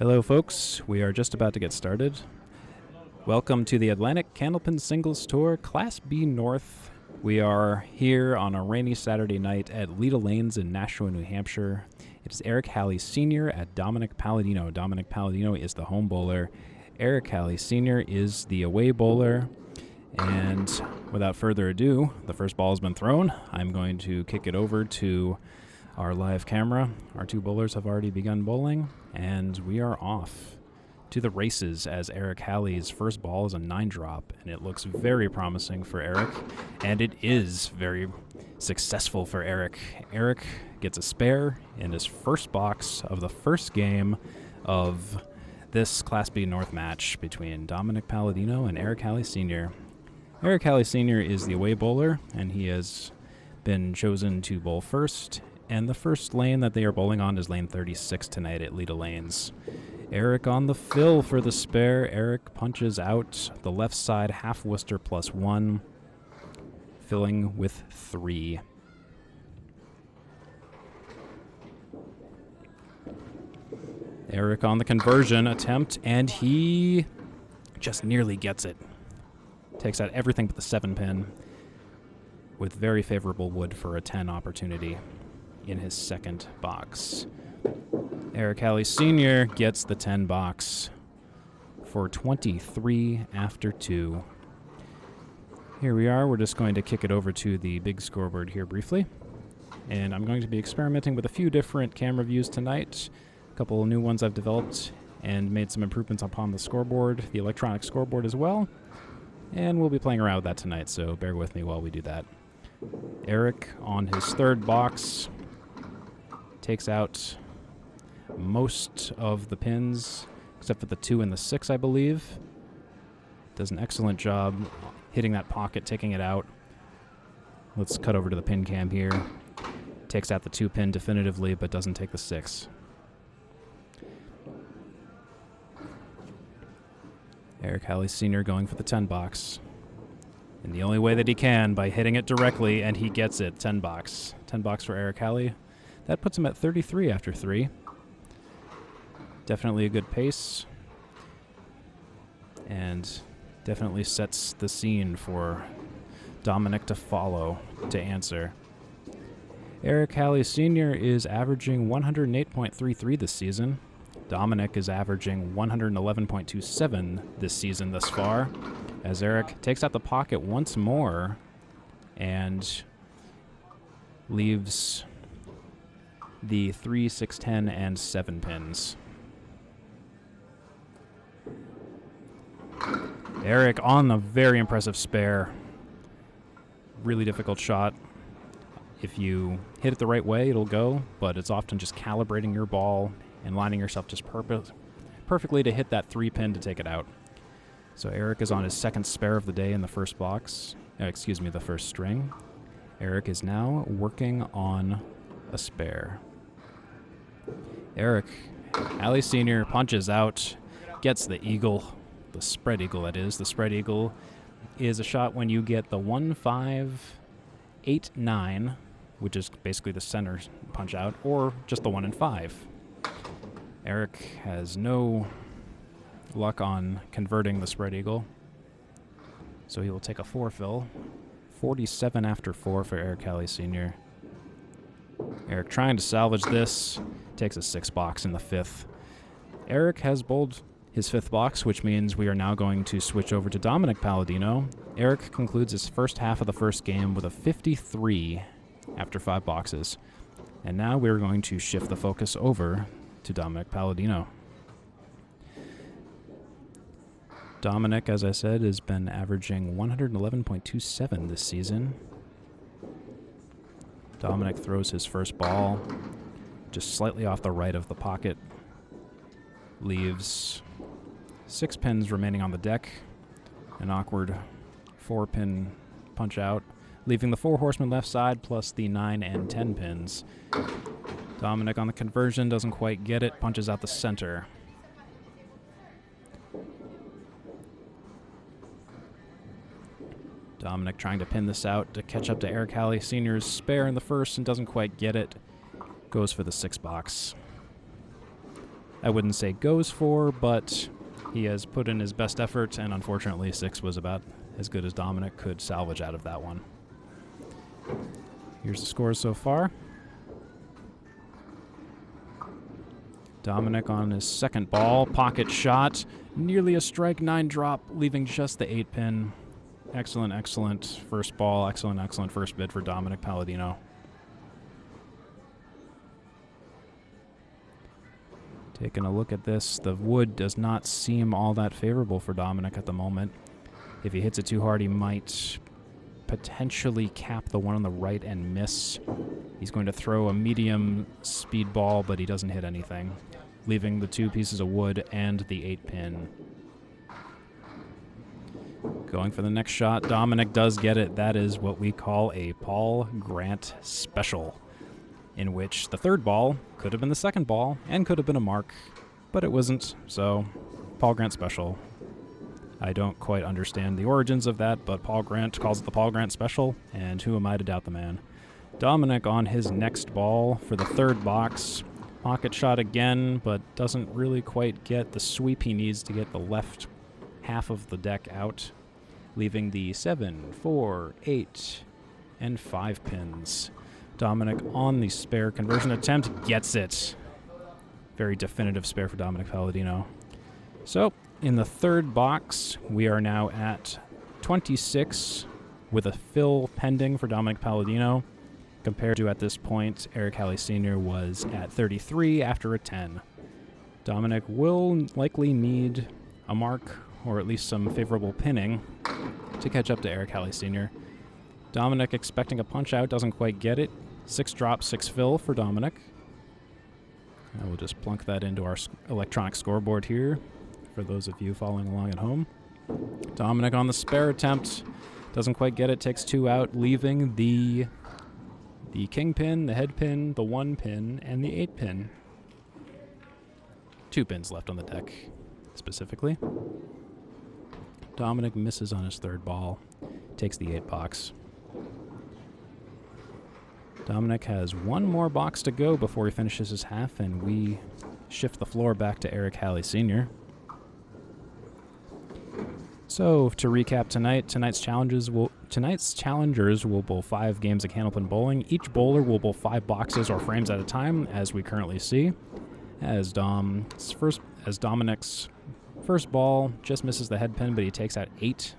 Hello folks, we are just about to get started. Welcome to the Atlantic Candlepin Singles Tour Class B North. We are here on a rainy Saturday night at Leda Lanes in Nashua, New Hampshire. It is Eric Hallee Sr. at Dominick Paladino. Dominick Paladino is the home bowler. Eric Hallee Sr. is the away bowler. And without further ado, the first ball has been thrown. I'm going to kick it over to our live camera. Our two bowlers have already begun bowling, and we are off to the races as Eric Hallee's first ball is a 9-drop, and it looks very promising for Eric, and it is very successful for Eric. Eric gets a spare in his first box of the first game of this Class B North match between Dominick Paladino and Eric Hallee Sr. Eric Hallee Sr. is the away bowler, and he has been chosen to bowl first, and the first lane that they are bowling on is lane 36 tonight at Leda Lanes. Eric on the fill for the spare. Eric punches out the left side half Worcester +1, filling with 3. Eric on the conversion attempt, and he just nearly gets it. Takes out everything but the 7-pin with very favorable wood for a 10 opportunity in his second box. Eric Hallee Sr. gets the 10 box for 23 after 2. Here we are. We're just going to kick it over to the big scoreboard here briefly. And I'm going to be experimenting with a few different camera views tonight. A couple of new ones I've developed and made some improvements upon the scoreboard, the electronic scoreboard as well. And we'll be playing around with that tonight, so bear with me while we do that. Eric on his third box takes out most of the pins, except for the 2 and the 6, I believe. Does an excellent job hitting that pocket, taking it out. Let's cut over to the pin cam here. Takes out the 2-pin definitively, but doesn't take the 6. Eric Hallee Sr. going for the 10 box. And the only way that he can, by hitting it directly, and he gets it, 10 box. 10 box for Eric Hallee. That puts him at 33 after 3. Definitely a good pace. And definitely sets the scene for Dominick to follow, to answer. Eric Hallee Sr. is averaging 108.33 this season. Dominick is averaging 111.27 this season thus far, as Eric takes out the pocket once more and leaves the 3, 6, 10, and 7 pins. Eric on a very impressive spare. Really difficult shot. If you hit it the right way, it'll go, but it's often just calibrating your ball and lining yourself just perfectly to hit that 3-pin to take it out. So Eric is on his second spare of the day in the first box. The first string. Eric is now working on a spare. Eric Hallee Sr. punches out, gets the eagle, the spread eagle that is. The spread eagle is a shot when you get the 1, 5, 8, 9, which is basically the center punch out, or just the 1 and 5. Eric has no luck on converting the spread eagle, so he will take a 4 fill. 47 after 4 for Eric Hallee Sr. Eric trying to salvage this, takes a 6 box in the 5th. Eric has bowled his 5th box, which means we are now going to switch over to Dominick Paladino. Eric concludes his first half of the first game with a 53 after 5 boxes. And now we're going to shift the focus over to Dominick Paladino. Dominick, as I said, has been averaging 111.27 this season. Dominick throws his first ball just slightly off the right of the pocket. Leaves 6 pins remaining on the deck. An awkward 4-pin punch out, leaving the 4 horsemen left side plus the 9 and 10 pins. Dominick on the conversion doesn't quite get it, punches out the center. Dominick trying to pin this out to catch up to Eric Hallee Sr.'s spare in the first and doesn't quite get it. Goes for the 6 box. I wouldn't say goes for, but he has put in his best effort, and unfortunately 6 was about as good as Dominick could salvage out of that one. Here's the scores so far. Dominick on his second ball, pocket shot, nearly a strike, 9 drop, leaving just the 8 pin. Excellent, excellent first ball, excellent, excellent first bid for Dominick Paladino. Taking a look at this, the wood does not seem all that favorable for Dominick at the moment. If he hits it too hard, he might potentially cap the one on the right and miss. He's going to throw a medium speed ball, but he doesn't hit anything, leaving the 2 pieces of wood and the 8 pin. Going for the next shot, Dominick does get it. That is what we call a Paul Grant special, in which the third ball could have been the second ball and could have been a mark, but it wasn't, so Paul Grant special. I don't quite understand the origins of that, but Paul Grant calls it the Paul Grant special, and who am I to doubt the man? Dominick on his next ball for the third box. Pocket shot again, but doesn't really quite get the sweep he needs to get the left half of the deck out, leaving the 7, 4, 8, and 5 pins. Dominick on the spare conversion attempt gets it. Very definitive spare for Dominick Paladino. So, in the third box, we are now at 26 with a fill pending for Dominick Paladino, compared to, at this point, Eric Hallee Sr. was at 33 after a 10. Dominick will likely need a mark, or at least some favorable pinning, to catch up to Eric Hallee Sr. Dominick expecting a punch-out, doesn't quite get it. 6 drop, 6 fill for Dominick. I will just plunk that into our electronic scoreboard here, for those of you following along at home. Dominick on the spare attempt, doesn't quite get it, takes 2 out, leaving the king pin, the head pin, the 1 pin, and the 8 pin. 2 pins left on the deck, specifically. Dominick misses on his third ball, takes the 8 box. Dominick has 1 more box to go before he finishes his half, and we shift the floor back to Eric Hallee Sr. So, to recap tonight, tonight's challengers will bowl 5 games of Candlepin bowling. Each bowler will bowl 5 boxes or frames at a time, as we currently see. As Dominick's first ball just misses the head pin, but he takes out 8.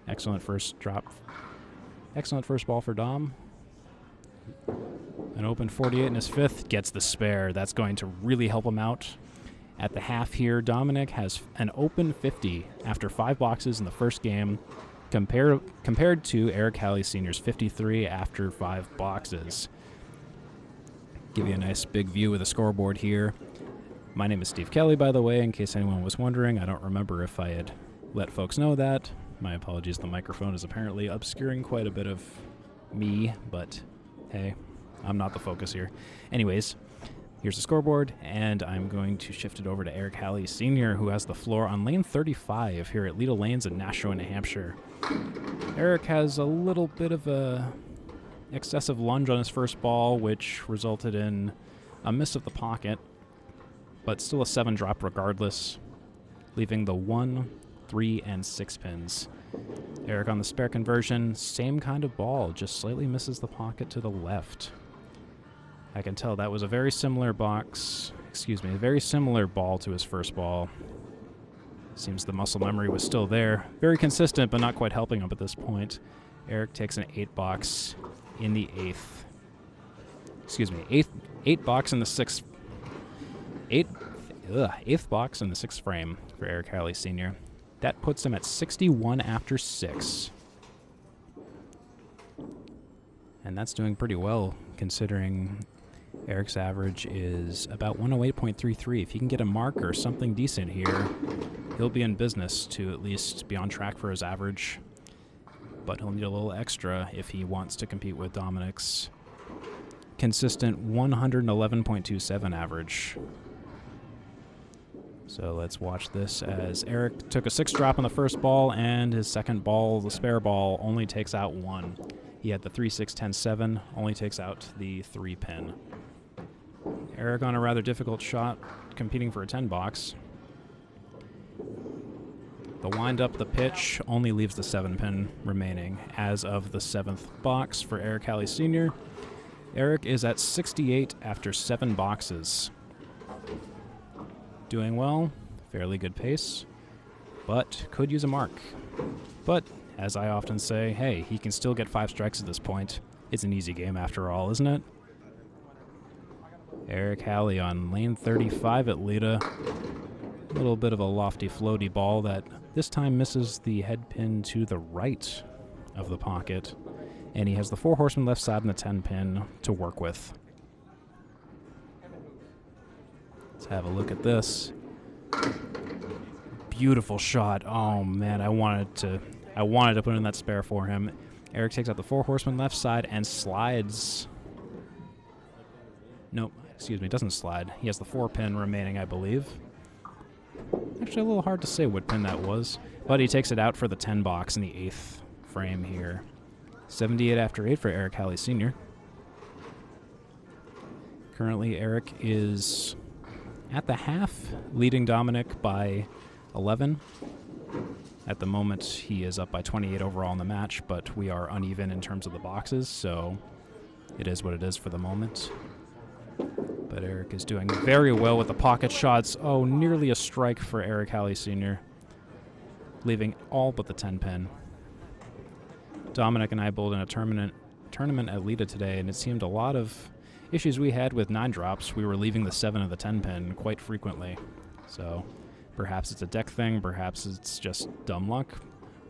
Excellent first drop. Excellent first ball for Dom. An open 48 in his 5th, gets the spare. That's going to really help him out. At the half here, Dominick has an open 50 after 5 boxes in the first game, compared to Eric Hallee Sr.'s 53 after 5 boxes. Give you a nice big view of the scoreboard here. My name is Steve Kelly, by the way, in case anyone was wondering. I don't remember if I had let folks know that. My apologies, the microphone is apparently obscuring quite a bit of me, but hey, I'm not the focus here. Anyways, here's the scoreboard, and I'm going to shift it over to Eric Hallee Sr., who has the floor on lane 35 here at Leda Lanes in Nashua, New Hampshire. Eric has a little bit of a excessive lunge on his first ball, which resulted in a miss of the pocket, but still a 7 drop regardless, leaving the 1, 3, and 6 pins. Eric on the spare conversion, same kind of ball, just slightly misses the pocket to the left. I can tell that was a very similar a very similar ball to his first ball. Seems the muscle memory was still there. Very consistent, but not quite helping him at this point. Eric takes an 8 box in the 8th. 8 box in the 6th. 8th box in the 6th frame for Eric Hallee Sr. That puts him at 61 after 6. And that's doing pretty well, considering Eric's average is about 108.33. If he can get a mark or something decent here, he'll be in business to at least be on track for his average. But he'll need a little extra if he wants to compete with Dominick's consistent 111.27 average. So let's watch this as Eric took a 6 drop on the first ball, and his second ball, the spare ball, only takes out 1. He had the 3, 6, 10, 7, only takes out the 3 pin. Eric on a rather difficult shot competing for a 10 box. The wind up the pitch only leaves the 7 pin remaining as of the 7th box for Eric Hallee Sr. Eric is at 68 after 7 boxes. Doing well, fairly good pace, but could use a mark. But, as I often say, hey, he can still get 5 strikes at this point. It's an easy game after all, isn't it? Eric Hallee on lane 35 at Leda. A little bit of a lofty, floaty ball that this time misses the head pin to the right of the pocket. And he has the 4 horsemen left side and the 10 pin to work with. Let's have a look at this. Beautiful shot. Oh man, I wanted to put in that spare for him. Eric takes out the 4 horsemen left side and slides. Nope, excuse me, doesn't slide. He has the 4 pin remaining, I believe. Actually, a little hard to say what pin that was, but he takes it out for the 10 box in the 8th frame here. 78 after 8 for Eric Hallee Sr. Currently, Eric is at the half, leading Dominick by 11. At the moment, he is up by 28 overall in the match, but we are uneven in terms of the boxes, so it is what it is for the moment. But Eric is doing very well with the pocket shots. Oh, nearly a strike for Eric Hallee Sr., leaving all but the 10 pin. Dominick and I bowled in a tournament at Leda today, and it seemed a lot of issues we had with 9 drops. We were leaving the 7 of the 10 pin quite frequently. So perhaps it's a deck thing, perhaps it's just dumb luck.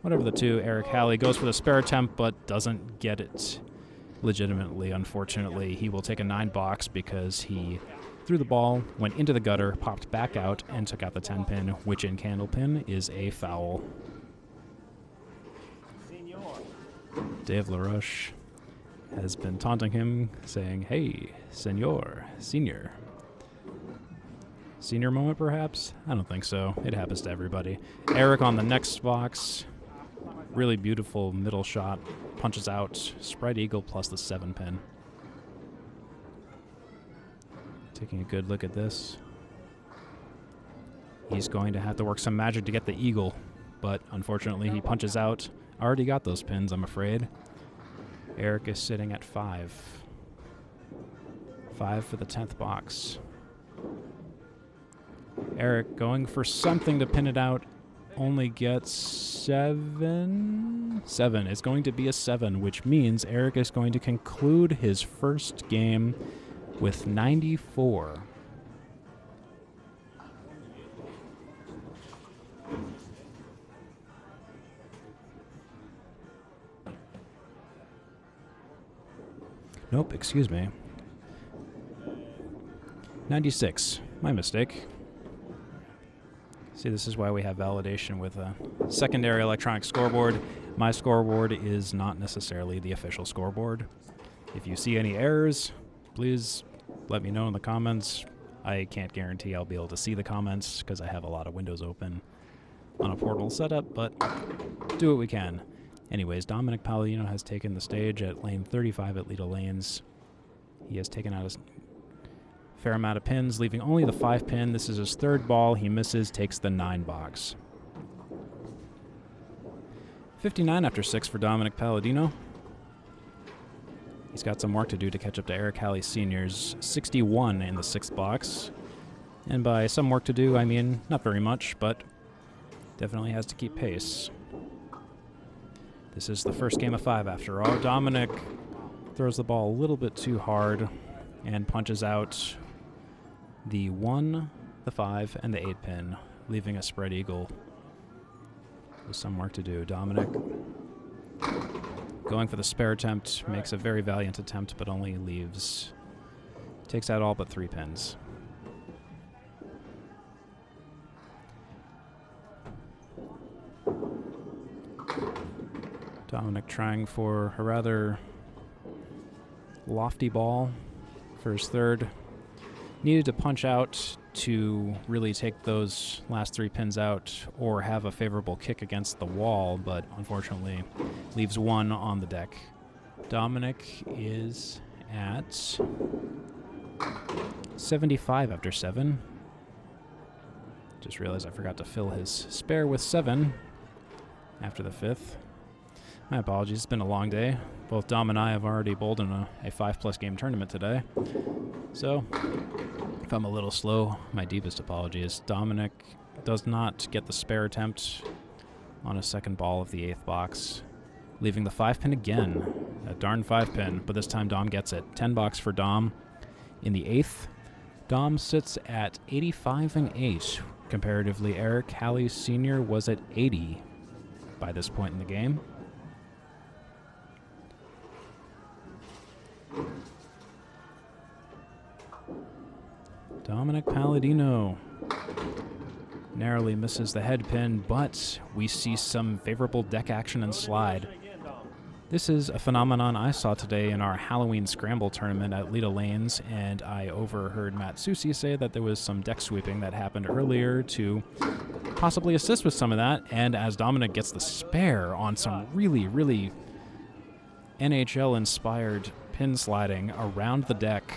Whatever the two, Eric Hallee goes for the spare attempt, but doesn't get it legitimately, unfortunately. He will take a 9 box because he threw the ball, went into the gutter, popped back out, and took out the 10 pin, which in Candlepin is a foul. Dave LaRoche has been taunting him, saying, hey, senor, senior. Senior moment, perhaps? I don't think so. It happens to everybody. Eric on the next box. Really beautiful middle shot. Punches out. Spread eagle plus the 7 pin. Taking a good look at this. He's going to have to work some magic to get the eagle, but unfortunately he punches out. Already got those pins, I'm afraid. Eric is sitting at 5. 5 for the 10th box. Eric going for something to pin it out. Only gets 7. 7. It's going to be a 7, which means Eric is going to conclude his first game with 94. Nope, excuse me. 96. My mistake. See, this is why we have validation with a secondary electronic scoreboard. My scoreboard is not necessarily the official scoreboard. If you see any errors, please let me know in the comments. I can't guarantee I'll be able to see the comments because I have a lot of windows open on a portal setup, but do what we can. Anyways, Dominick Paladino has taken the stage at lane 35 at Leda Lanes. He has taken out a fair amount of pins, leaving only the 5 pin. This is his 3rd ball. He misses, takes the 9 box. 59 after 6 for Dominick Paladino. He's got some work to do to catch up to Eric Hallee Sr.'s 61 in the 6th box. And by some work to do, I mean not very much, but definitely has to keep pace. This is the first game of 5 after all. Dominick throws the ball a little bit too hard and punches out the 1, the 5, and the 8 pin, leaving a spread eagle with some work to do. Dominick going for the spare attempt, makes a very valiant attempt, but only takes out all but 3 pins. Dominick trying for a rather lofty ball for his 3rd. Needed to punch out to really take those last 3 pins out or have a favorable kick against the wall, but unfortunately leaves 1 on the deck. Dominick is at 75 after 7. Just realized I forgot to fill his spare with 7 after the 5th. My apologies, it's been a long day. Both Dom and I have already bowled in a 5+ game tournament today. So, if I'm a little slow, my deepest apologies. Dominick does not get the spare attempt on a second ball of the 8th box, leaving the 5-pin again. A darn 5-pin, but this time Dom gets it. 10 box for Dom in the 8th. Dom sits at 85 and 8. Comparatively, Eric Hallee Sr. was at 80 by this point in the game. Dominick Paladino narrowly misses the head pin, but we see some favorable deck action and slide. This is a phenomenon I saw today in our Halloween Scramble tournament at Leda Lanes, and I overheard Matt Susi say that there was some deck sweeping that happened earlier to possibly assist with some of that, and as Dominick gets the spare on some really, really NHL-inspired pin sliding around the deck,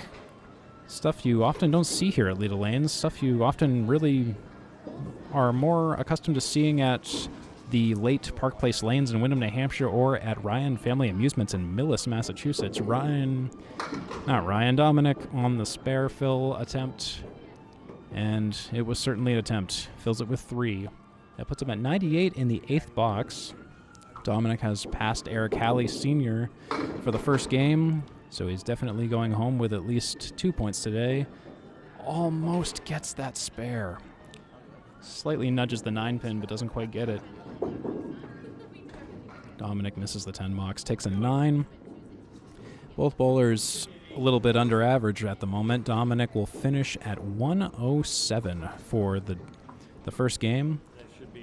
stuff you often don't see here at Leda Lanes, stuff you often really are more accustomed to seeing at the late Park Place Lanes in Windham, New Hampshire, or at Ryan Family Amusements in Millis, Massachusetts. Dominick on the spare fill attempt, and it was certainly an attempt. Fills it with 3. That puts him at 98 in the 8th box. Dominick has passed Eric Hallee Sr. for the first game, so he's definitely going home with at least 2 points today. Almost gets that spare. Slightly nudges the 9-pin, but doesn't quite get it. Dominick misses the 10 box, takes a 9. Both bowlers a little bit under average at the moment. Dominick will finish at 107 for the first game,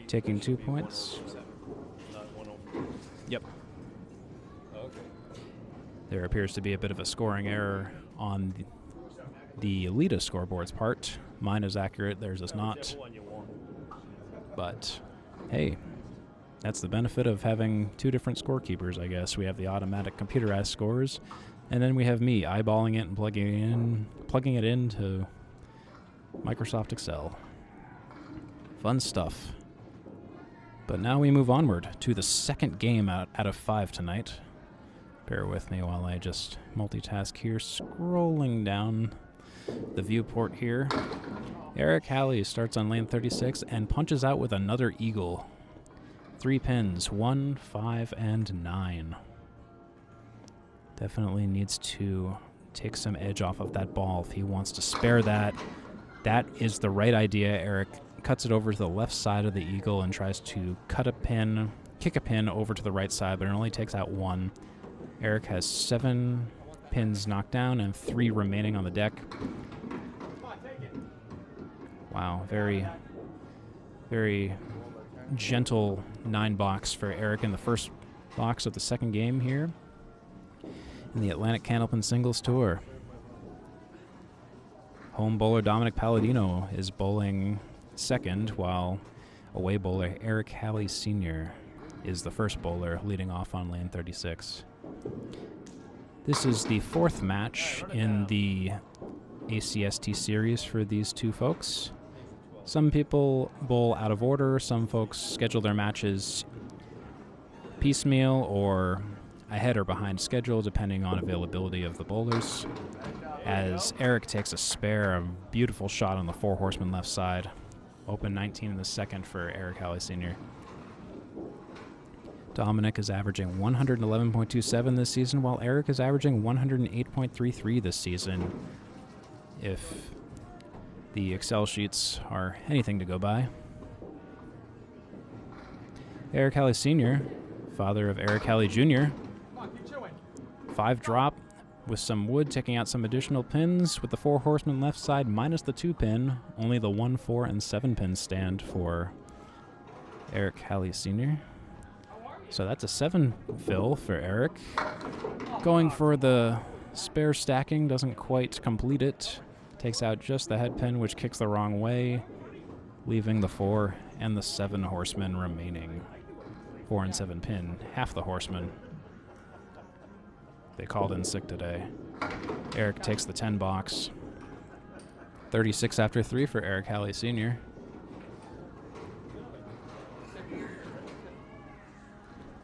taking 2 points. Yep. There appears to be a bit of a scoring error on the Leda scoreboard's part. Mine is accurate, theirs is not. But, hey, that's the benefit of having 2 different scorekeepers, I guess. We have the automatic computerized scores, and then we have me eyeballing it and plugging it into Microsoft Excel. Fun stuff. But now we move onward to the second game out of 5 tonight. Bear with me while I just multitask here, scrolling down the viewport here. Eric Hallee starts on lane 36 and punches out with another eagle. 3 pins, 1, 5, and 9. Definitely needs to take some edge off of that ball if he wants to spare that. That is the right idea. Eric cuts it over to the left side of the eagle and tries to kick a pin over to the right side, but it only takes out 1. Eric has 7 pins knocked down and 3 remaining on the deck. Wow, very, very gentle 9 box for Eric in the first box of the second game here in the Atlantic Candlepin Singles Tour. Home bowler Dominick Paladino is bowling second, while away bowler Eric Hallee Sr. is the first bowler leading off on lane 36. This is the 4th match in the ACST series for these 2 folks. Some people bowl out of order, some folks schedule their matches piecemeal or ahead or behind schedule depending on availability of the bowlers. As Eric takes a spare, a beautiful shot on the 4 horseman left side. Open 19 in the second for Eric Hallee Sr. Dominick is averaging 111.27 this season, while Eric is averaging 108.33 this season, if the Excel sheets are anything to go by. Eric Hallee Sr., father of Eric Hallee Jr., 5 drop with some wood, taking out some additional pins with the 4 horsemen left side minus the 2 pin. Only the 1, 4, and 7 pin stand for Eric Hallee Sr. So that's a 7 fill for Eric. Going for the spare stacking, doesn't quite complete it. Takes out just the head pin, which kicks the wrong way, leaving the 4 and the 7 horsemen remaining. 4 and 7 pin, half the horsemen. They called in sick today. Eric takes the 10 box. 36 after 3 for Eric Hallee Sr.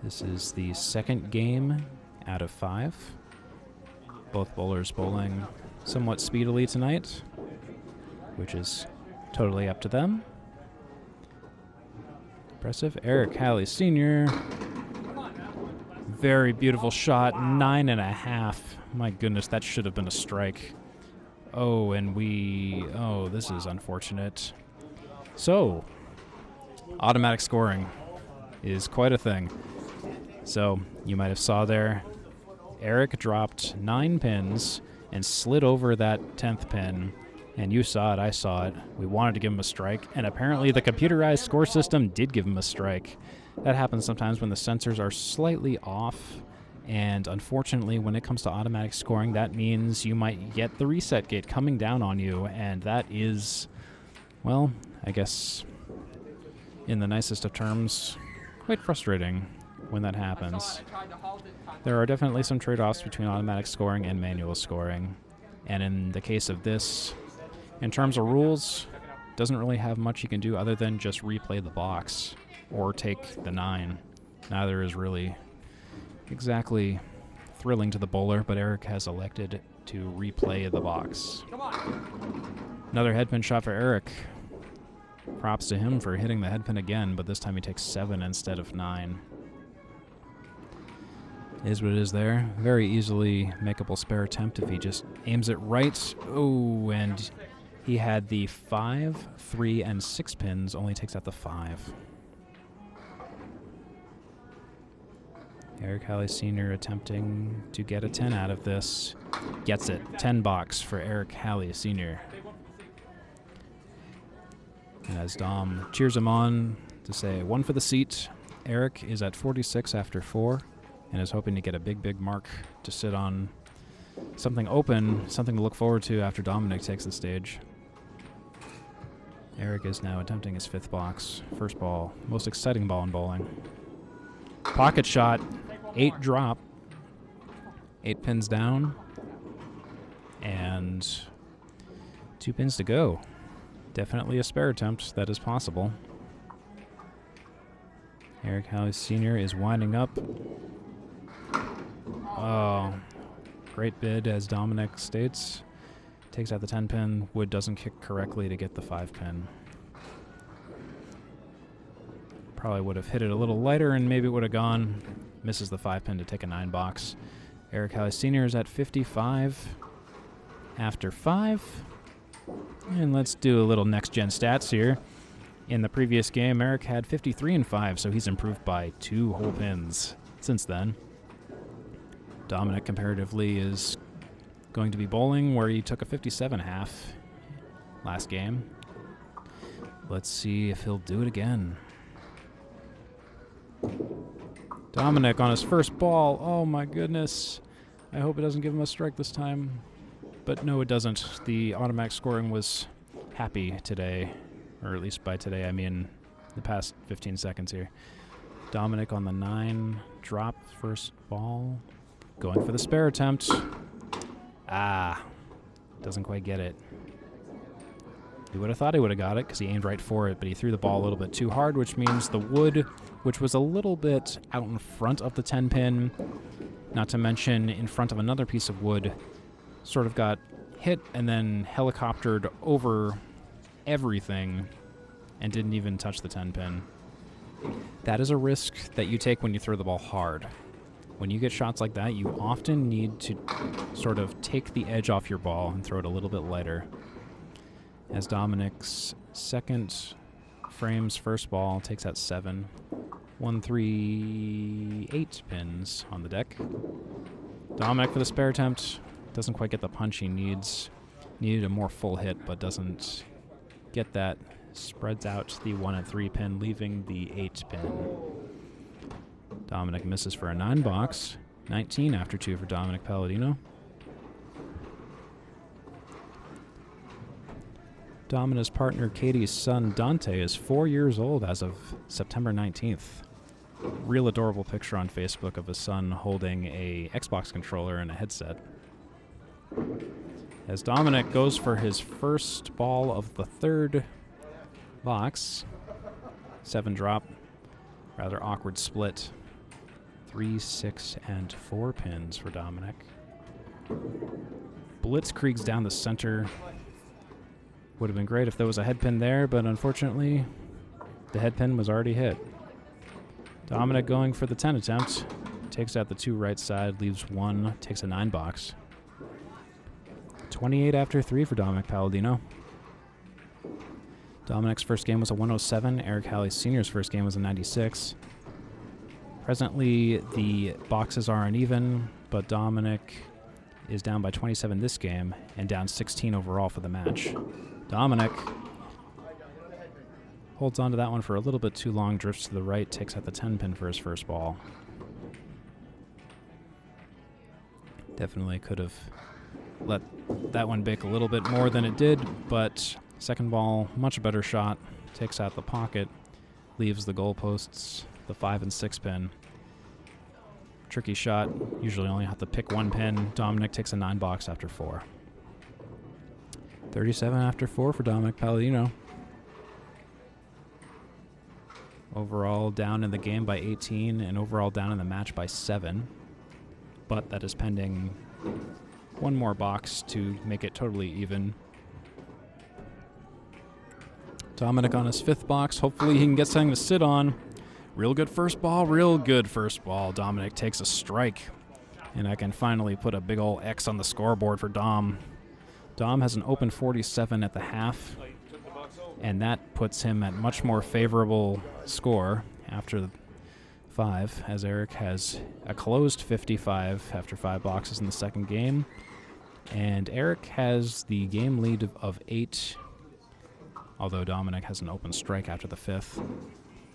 This is the second game out of 5. Both bowlers bowling somewhat speedily tonight, which is totally up to them. Impressive. Eric Hallee Sr. Very beautiful shot. 9.5. My goodness, that should have been a strike. Oh, and oh, this is unfortunate. So, automatic scoring is quite a thing. So, you might have saw there, Eric dropped 9 pins and slid over that 10th pin. And you saw it, I saw it. We wanted to give him a strike, and apparently the computerized score system did give him a strike. That happens sometimes when the sensors are slightly off, and unfortunately when it comes to automatic scoring, that means you might get the reset gate coming down on you, and that is, well, I guess in the nicest of terms, quite frustrating when that happens. There are definitely some trade-offs between automatic scoring and manual scoring, and in the case of this, in terms of rules, doesn't really have much you can do other than just replay the box or take the 9. Neither is really exactly thrilling to the bowler, but Eric has elected to replay the box. Another headpin shot for Eric. Props to him for hitting the headpin again, but this time he takes 7 instead of 9. Is what it is there. Very easily makeable spare attempt if he just aims it right. Oh, and he had the 5, 3, and 6 pins, only takes out the 5. Eric Hallee Sr. attempting to get a 10 out of this. Gets it. 10 box for Eric Hallee Sr. As Dom cheers him on to say 1 for the seat, Eric is at 46 after 4 and is hoping to get a big, big mark to sit on. Something open, something to look forward to after Dominick takes the stage. Eric is now attempting his 5th box. First ball, most exciting ball in bowling. Pocket shot, 8 drop, 8 pins down, and 2 pins to go. Definitely a spare attempt that is possible. Eric Hallee Sr. is winding up. Oh, great bid, as Dominick states. Takes out the 10 pin. Wood doesn't kick correctly to get the 5 pin. Probably would have hit it a little lighter and maybe it would have gone. Misses the 5 pin to take a 9 box. Eric Hallee Sr. is at 55 after 5. And let's do a little next-gen stats here. In the previous game, Eric had 53 and 5, so he's improved by 2 whole pins since then. Dominick, comparatively, is going to be bowling, where he took a 57.5 last game. Let's see if he'll do it again. Dominick on his first ball. Oh, my goodness. I hope it doesn't give him a strike this time. But no, it doesn't. The automatic scoring was happy today. Or at least by today, I mean the past 15 seconds here. Dominick on the 9, drop first ball. Going for the spare attempt. Ah, doesn't quite get it. You would have thought he would have got it because he aimed right for it, but he threw the ball a little bit too hard, which means the wood, which was a little bit out in front of the 10 pin, not to mention in front of another piece of wood, sort of got hit and then helicoptered over everything and didn't even touch the 10 pin. That is a risk that you take when you throw the ball hard. When you get shots like that, you often need to sort of take the edge off your ball and throw it a little bit lighter. As Dominick's second frame's first ball takes out 7. 1, 3, 8 pins on the deck. Dominick for the spare attempt. Doesn't quite get the punch he needs. Needed a more full hit, but doesn't get that. Spreads out the 1 and 3 pin, leaving the 8 pin. Dominick misses for a 9 box. 19 after 2 for Dominick Paladino. Domina's partner Katie's son Dante is 4 years old as of September 19th. Real adorable picture on Facebook of his son holding a Xbox controller and a headset. As Dominick goes for his first ball of the 3rd box. 7 drop. Rather awkward split. 3, 6, and 4 pins for Dominick. Blitzkrieg's down the center. Would have been great if there was a head pin there, but unfortunately, the head pin was already hit. Dominick going for the 10 attempt. Takes out the 2 right side, leaves 1, takes a 9 box. 28 after 3 for Dominick Paladino. Dominick's first game was a 107. Eric Hallee Sr.'s first game was a 96. Presently, the boxes are uneven, but Dominick is down by 27 this game and down 16 overall for the match. Dominick holds on to that one for a little bit too long, drifts to the right, takes out the 10 pin for his first ball. Definitely could have let that one bake a little bit more than it did, but second ball, much better shot, takes out the pocket, leaves the goalposts, the 5 and 6 pin. Tricky shot, usually only have to pick 1 pin. Dominick takes a 9 box after 4. 37 after 4 for Dominick Paladino. Overall down in the game by 18 and overall down in the match by 7. But that is pending 1 more box to make it totally even. Dominick on his 5th box. Hopefully he can get something to sit on. Real good first ball, real good first ball. Dominick takes a strike. And I can finally put a big ol' X on the scoreboard for Dom. Dom has an open 47 at the half. And that puts him at much more favorable score after the 5, as Eric has a closed 55 after 5 boxes in the second game. And Eric has the game lead of 8, although Dominick has an open strike after the 5th.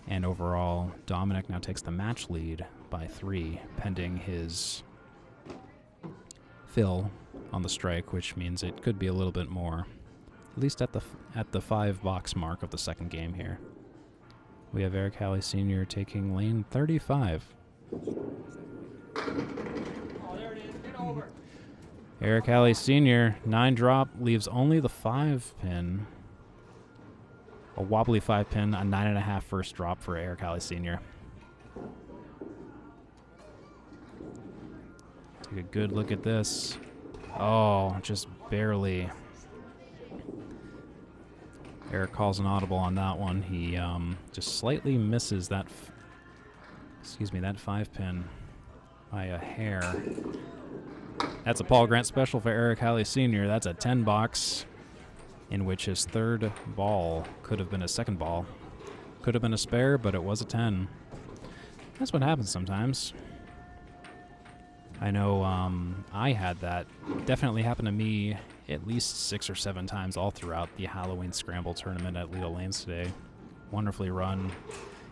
And overall, Dominick now takes the match lead by 3, pending his fill on the strike, which means it could be a little bit more, at least at the 5 box mark of the second game here. We have Eric Hallee Sr. taking lane 35. Eric Hallee Sr., 9 drop, leaves only the 5 pin. A wobbly 5 pin, a 9.5 first drop for Eric Hallee Sr. Take a good look at this. Oh, just barely. Eric calls an audible on that one. He just slightly misses that, that 5 pin by a hair. That's a Paul Grant special for Eric Hallee Sr. That's a 10 box, in which his 3rd ball could have been a 2nd ball. Could have been a spare, but it was a 10. That's what happens sometimes. I know I had that. Definitely happened to me at least 6 or 7 times all throughout the Halloween Scramble tournament at Leda Lanes today. Wonderfully run.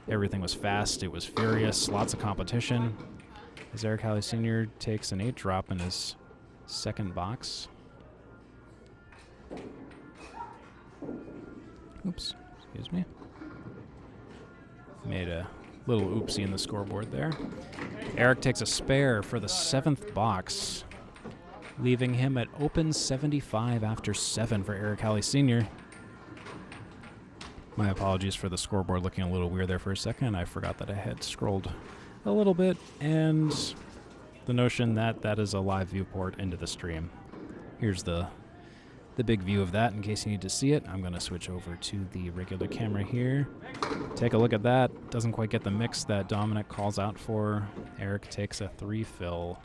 Everything was fast. It was furious. Lots of competition. As Eric Hallee Sr. takes an 8 drop in his 2nd box. Oops, excuse me. Made a little oopsie in the scoreboard there. Eric takes a spare for the 7th box, leaving him at open 75 after 7 for Eric Hallee Sr. My apologies for the scoreboard looking a little weird there for a second. I forgot that I had scrolled a little bit, and the notion that that is a live viewport into the stream. Here's the big view of that in case you need to see it. I'm going to switch over to the regular camera here. Take a look at that. Doesn't quite get the mix that Dominick calls out for. Eric takes a 3 fill.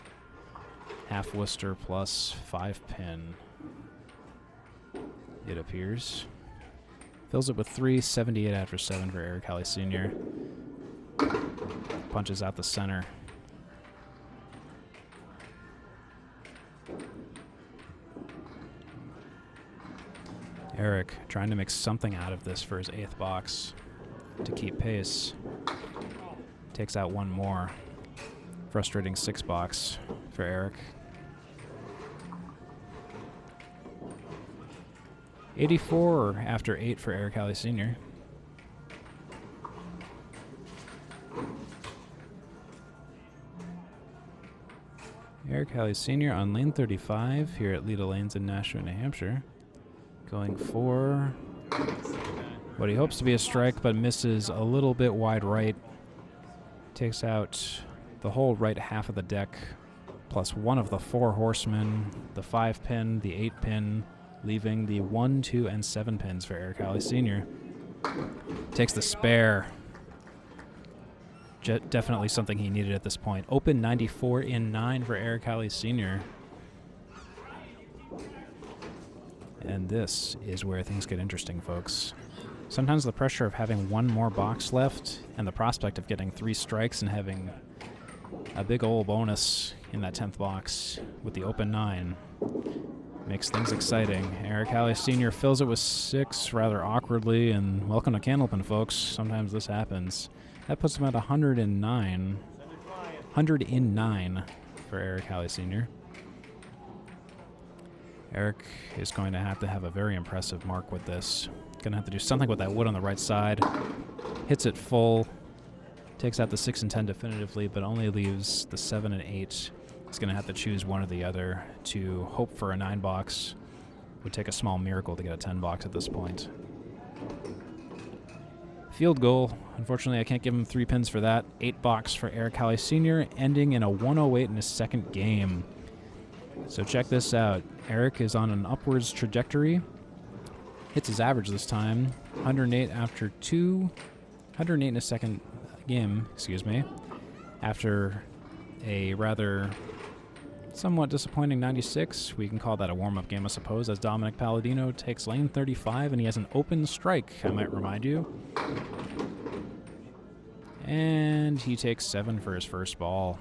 Half Worcester plus 5 pin. It appears. Fills it with 3, 78 after 7 for Eric Hallee Sr. Punches out the center. Eric trying to make something out of this for his 8th box to keep pace. Takes out 1 more. Frustrating 6 box for Eric. 84 after 8 for Eric Hallee Sr. Eric Hallee Sr. on lane 35 here at Leda Lanes in Nashua, New Hampshire. Going for what he hopes to be a strike, but misses a little bit wide right. Takes out the whole right half of the deck, plus one of the 4 horsemen, the 5-pin, the 8-pin, leaving the 1, 2, and 7 pins for Eric Hallee Sr. Takes the spare. Definitely something he needed at this point. Open 94 in 9 for Eric Hallee Sr. And this is where things get interesting, folks. Sometimes the pressure of having one more box left and the prospect of getting 3 strikes and having a big old bonus in that 10th box with the open 9 makes things exciting. Eric Hallee Sr. fills it with 6 rather awkwardly, and welcome to Candlepin, folks. Sometimes this happens. That puts him at 109. 109 for Eric Hallee Sr. Eric is going to have a very impressive mark with this. Going to have to do something with that wood on the right side. Hits it full. Takes out the 6 and 10 definitively, but only leaves the 7 and 8. He's going to have to choose one or the other to hope for a 9 box. Would take a small miracle to get a 10 box at this point. Field goal. Unfortunately, I can't give him 3 pins for that. 8 box for Eric Hallee Sr., ending in a 108 in his second game. So check this out. Eric is on an upwards trajectory. Hits his average this time. 108 after 2. 108 in his second game, excuse me. After a rather somewhat disappointing 96. We can call that a warm-up game, I suppose, as Dominick Paladino takes lane 35, and he has an open strike, I might remind you. And he takes 7 for his first ball.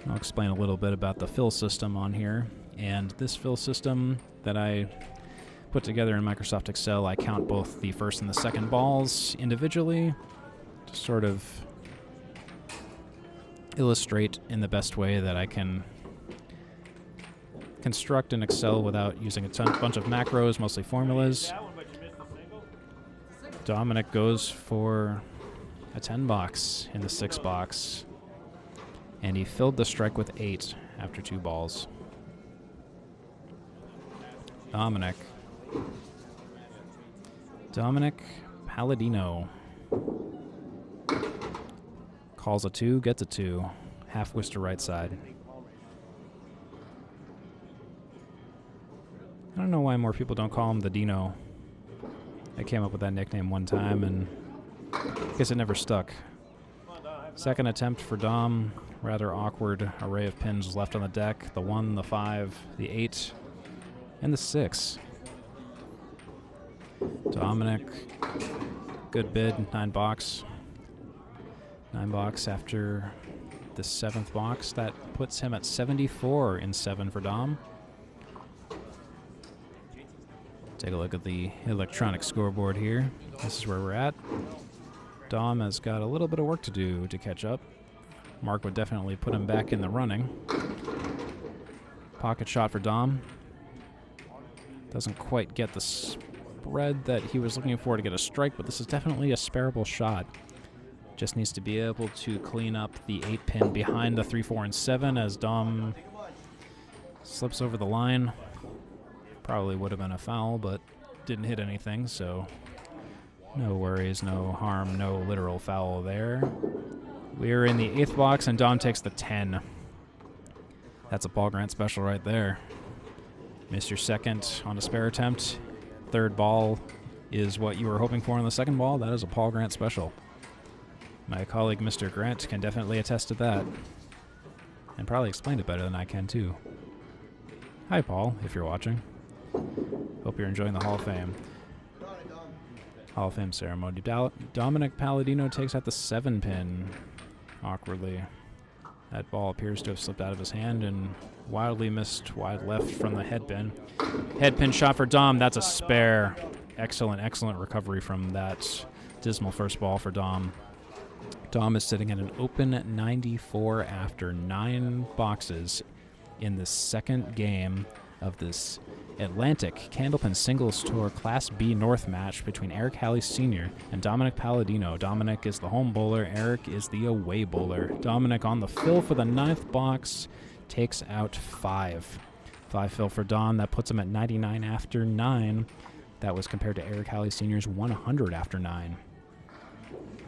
I'll explain a little bit about the fill system on here. And this fill system that I put together in Microsoft Excel, I count both the first and the second balls individually to sort of illustrate in the best way that I can construct in Excel without using a bunch of macros, mostly formulas. Dominick goes for a 10 box in the 6 box, and he filled the strike with 8 after 2 balls. Dominick Paladino calls a 2, gets a 2. Half whisk to right side. I don't know why more people don't call him the Dino. I came up with that nickname one time, and I guess it never stuck. Second attempt for Dom. Rather awkward array of pins left on the deck. The 1, the 5, the 8, and the 6. Dominick, good bid, 9 box. 9 box after the 7th box. That puts him at 74 in 7 for Dom. Take a look at the electronic scoreboard here. This is where we're at. Dom has got a little bit of work to do to catch up. Mark would definitely put him back in the running. Pocket shot for Dom. Doesn't quite get the spread that he was looking for to get a strike, but this is definitely a sparable shot. Just needs to be able to clean up the 8 pin behind the 3, 4, and 7 as Dom slips over the line. Probably would have been a foul, but didn't hit anything, so no worries, no harm, no literal foul there. We're in the 8th box, and Dom takes the 10. That's a Paul Grant special right there. Missed your second on a spare attempt. 3rd ball is what you were hoping for on the 2nd ball. That is a Paul Grant special. My colleague, Mr. Grant, can definitely attest to that. And probably explain it better than I can, too. Hi, Paul, if you're watching. Hope you're enjoying the Hall of Fame. Hall of Fame ceremony. Dominick Paladino takes out the 7 pin awkwardly. That ball appears to have slipped out of his hand and wildly missed wide left from the head pin. Head pin shot for Dom. That's a spare. Excellent, excellent recovery from that dismal first ball for Dom. Dom is sitting at an open 94 after 9 boxes in the 2nd game of this Atlantic Candlepin Singles Tour Class B North match between Eric Hallee Sr. and Dominick Paladino. Dominick is the home bowler. Eric is the away bowler. Dominick on the fill for the 9th box takes out 5. 5 fill for Dom. That puts him at 99 after 9. That was compared to Eric Hallee Sr.'s 100 after 9.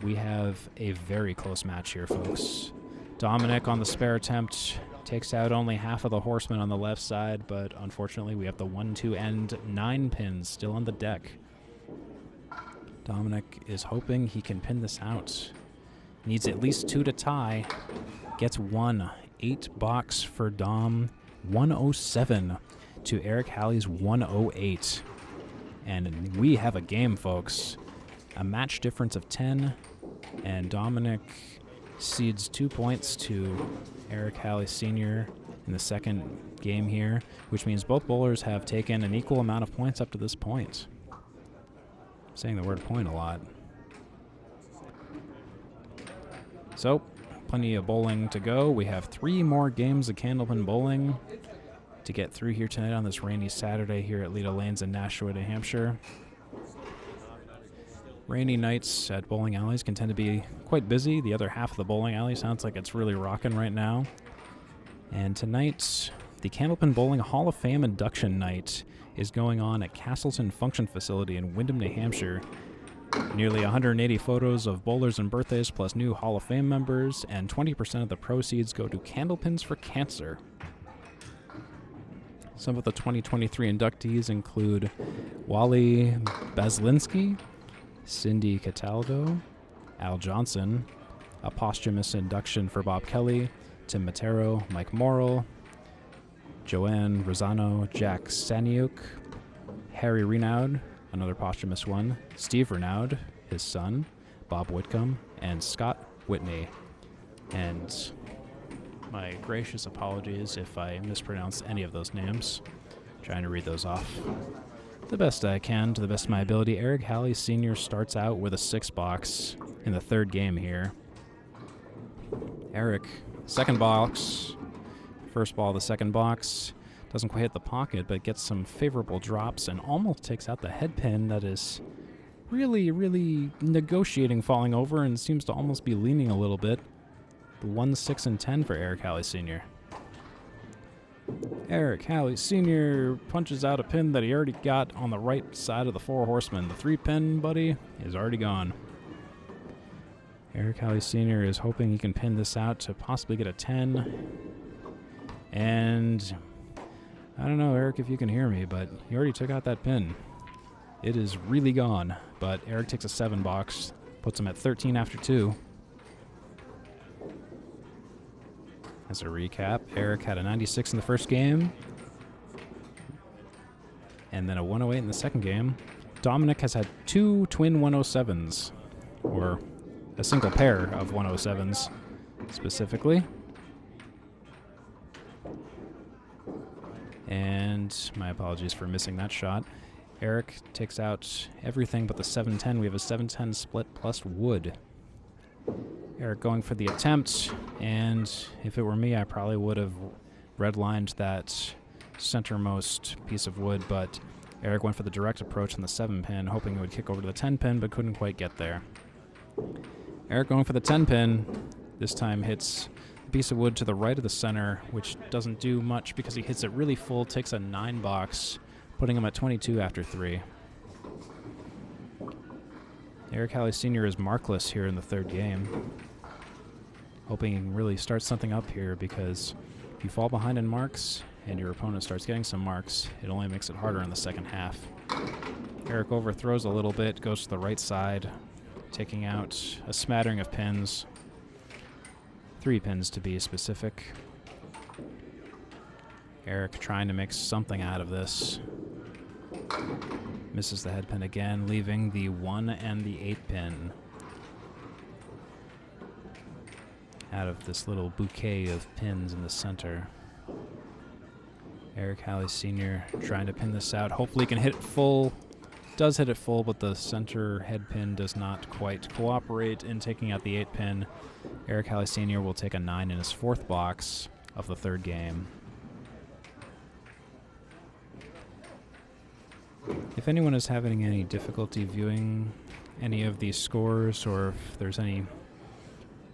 we have a very close match here, folks. Dominick on the spare attempt takes out only half of the horsemen on the left side, but unfortunately we have the 1, 2, and 9 pins still on the deck. Dominick is hoping he can pin this out. Needs at least 2 to tie. Gets 1. 8 box for Dom. 107 to Eric Hallee's 108. And we have a game, folks. A match difference of 10, and Dominick cedes 2 points to Eric Hallee Sr. in the second game here, which means both bowlers have taken an equal amount of points up to this point. I'm saying the word point a lot. So, plenty of bowling to go. We have 3 more games of Candlepin bowling to get through here tonight on this rainy Saturday here at Leda Lanes in Nashua, New Hampshire. Rainy nights at bowling alleys can tend to be quite busy. The other half of the bowling alley sounds like it's really rocking right now. And tonight, the Candlepin Bowling Hall of Fame induction night is going on at Castleton Function Facility in Windham, New Hampshire. Nearly 180 photos of bowlers and birthdays plus new Hall of Fame members, and 20% of the proceeds go to Candlepins for Cancer. Some of the 2023 inductees include Wally Baslinski, Cindy Cataldo, Al Johnson, a posthumous induction for Bob Kelly, Tim Matero, Mike Morrill, Joanne Rosano, Jack Saniuk, Harry Renaud, another posthumous one, Steve Renaud, his son, Bob Whitcomb, and Scott Whitney. And my gracious apologies if I mispronounce any of those names. Trying to read those off the best I can, to the best of my ability. Eric Hallee Sr. starts out with a 6 box in the third game here. Eric, second box, first ball of the second box, doesn't quite hit the pocket, but gets some favorable drops and almost takes out the head pin that is really negotiating falling over and seems to almost be leaning a little bit. The 1, 6, and 10 for Eric Hallee Sr. Eric Hallee Sr. punches out a pin that he already got on the right side of the 4 horsemen. The 3 pin, buddy, is already gone. Eric Hallee Sr. is hoping he can pin this out to possibly get a 10. And I don't know, Eric, if you can hear me, but he already took out that pin. It is really gone, but Eric takes a 7 box, puts him at 13 after 2. As a recap, Eric had a 96 in the first game, and then a 108 in the second game. Dominick has had 2 twin 107s, or a single pair of 107s, specifically. And my apologies for missing that shot. Eric takes out everything but the 710. We have a 710 split plus wood. Eric going for the attempt, and if it were me, I probably would have redlined that centermost piece of wood, but Eric went for the direct approach on the 7 pin, hoping it would kick over to the 10 pin, but couldn't quite get there. Eric going for the 10 pin, this time hits a piece of wood to the right of the center, which doesn't do much because he hits it really full, takes a 9 box, putting him at 22 after 3. Eric Hallee Sr. is markless here in the third game. Hoping he can really start something up here, because if you fall behind in marks and your opponent starts getting some marks, it only makes it harder in the second half. Eric overthrows a little bit, goes to the right side, taking out a smattering of pins. 3 pins to be specific. Eric trying to make something out of this. Misses the head pin again, leaving the 1 and the 8 pin out of this little bouquet of pins in the center. Eric Hallee Sr. trying to pin this out. Hopefully he can hit it full. Does hit it full, but the center head pin does not quite cooperate in taking out the 8 pin. Eric Hallee Sr. will take a 9 in his 4th box of the third game. If anyone is having any difficulty viewing any of these scores, or if there's any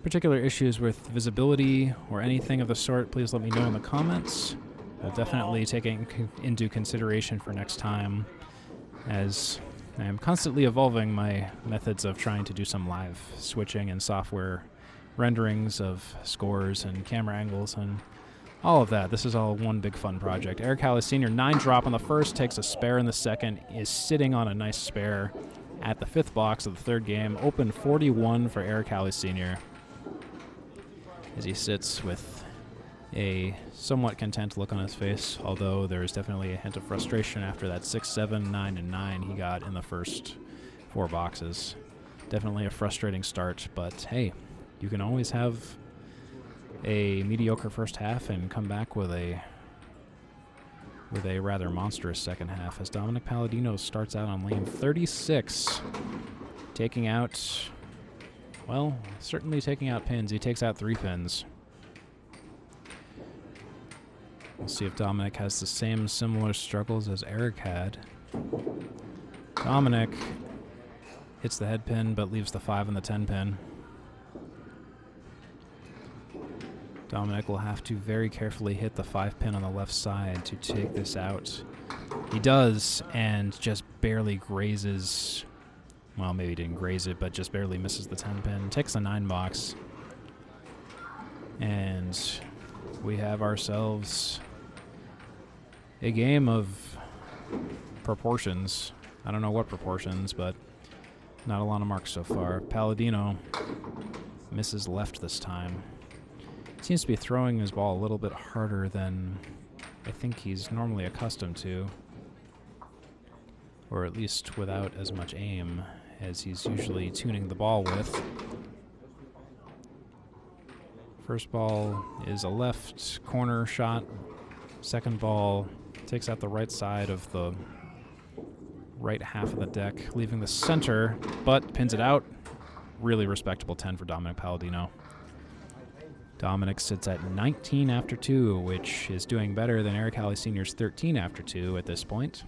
particular issues with visibility or anything of the sort, please let me know in the comments. I'll definitely take it into consideration for next time, as I am constantly evolving my methods of trying to do some live switching and software renderings of scores and camera angles and all of that. This is all one big fun project. Eric Hallee Sr., 9-drop on the first, takes a spare in the second, is sitting on a nice spare at the 5th box of the 3rd game. Open 41 for Eric Hallee Sr. as he sits with a somewhat content look on his face, although there is definitely a hint of frustration after that 6, 7, 9, and 9 he got in the first 4 boxes. Definitely a frustrating start, but hey, you can always have a mediocre first half and come back with a rather monstrous second half, as Dominick Paladino starts out on lane 36, taking out, well, certainly taking out pins. He takes out 3 pins. We'll see if Dominick has the same similar struggles as Eric had. Dominick hits the head pin but leaves the 5 and the 10 pin. Dominick will have to very carefully hit the 5 pin on the left side to take this out. He does, and just barely grazes, well, maybe didn't graze it, but just barely misses the 10 pin. Takes a 9 box. And we have ourselves a game of proportions. I don't know what proportions, but not a lot of marks so far. Paladino misses left this time. Seems to be throwing his ball a little bit harder than I think he's normally accustomed to, or at least without as much aim as he's usually tuning the ball with. First ball is a left corner shot. Second ball takes out the right side of the right half of the deck, leaving the center, but pins it out. Really respectable 10 for Dominick Paladino. Dominick sits at 19 after 2, which is doing better than Eric Hallee Sr.'s 13 after 2 at this point.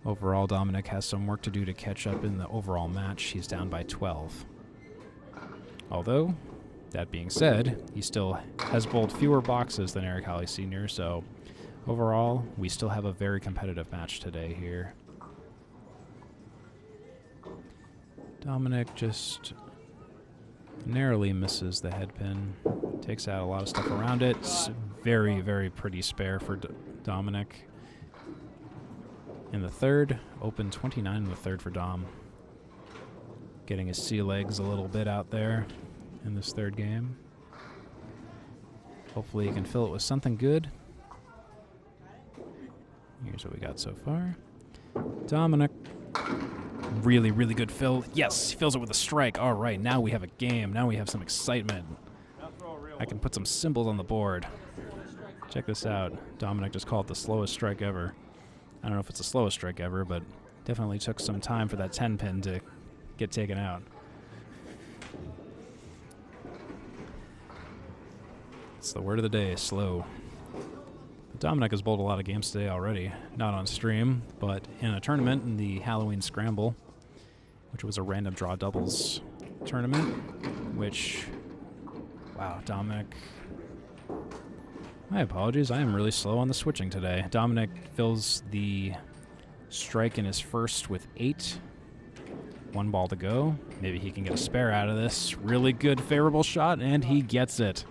Overall, Dominick has some work to do to catch up in the overall match. He's down by 12. Although, that being said, he still has bowled fewer boxes than Eric Hallee Sr., so overall, we still have a very competitive match today here. Dominick just narrowly misses the head pin, takes out a lot of stuff around it. It's very, very pretty spare for Dominick. In the 3rd, open 29 in the 3rd for Dom. Getting his sea legs a little bit out there in this 3rd game. Hopefully he can fill it with something good. Here's what we got so far. Dominick. Really, really good fill. Yes, he fills it with a strike. All right, now we have a game. Now we have some excitement. I can put some symbols on the board. Check this out. Dominick just called it the slowest strike ever. I don't know if it's the slowest strike ever, but definitely took some time for that 10 pin to get taken out. It's the word of the day, slow. Dominick has bowled a lot of games today already, not on stream, but in a tournament in the Halloween Scramble, which was a random draw doubles tournament, which, wow, Dominick, my apologies, I am really slow on the switching today. Dominick fills the strike in his first with 8, 1 ball to go. Maybe he can get a spare out of this. Really good favorable shot, and he gets it.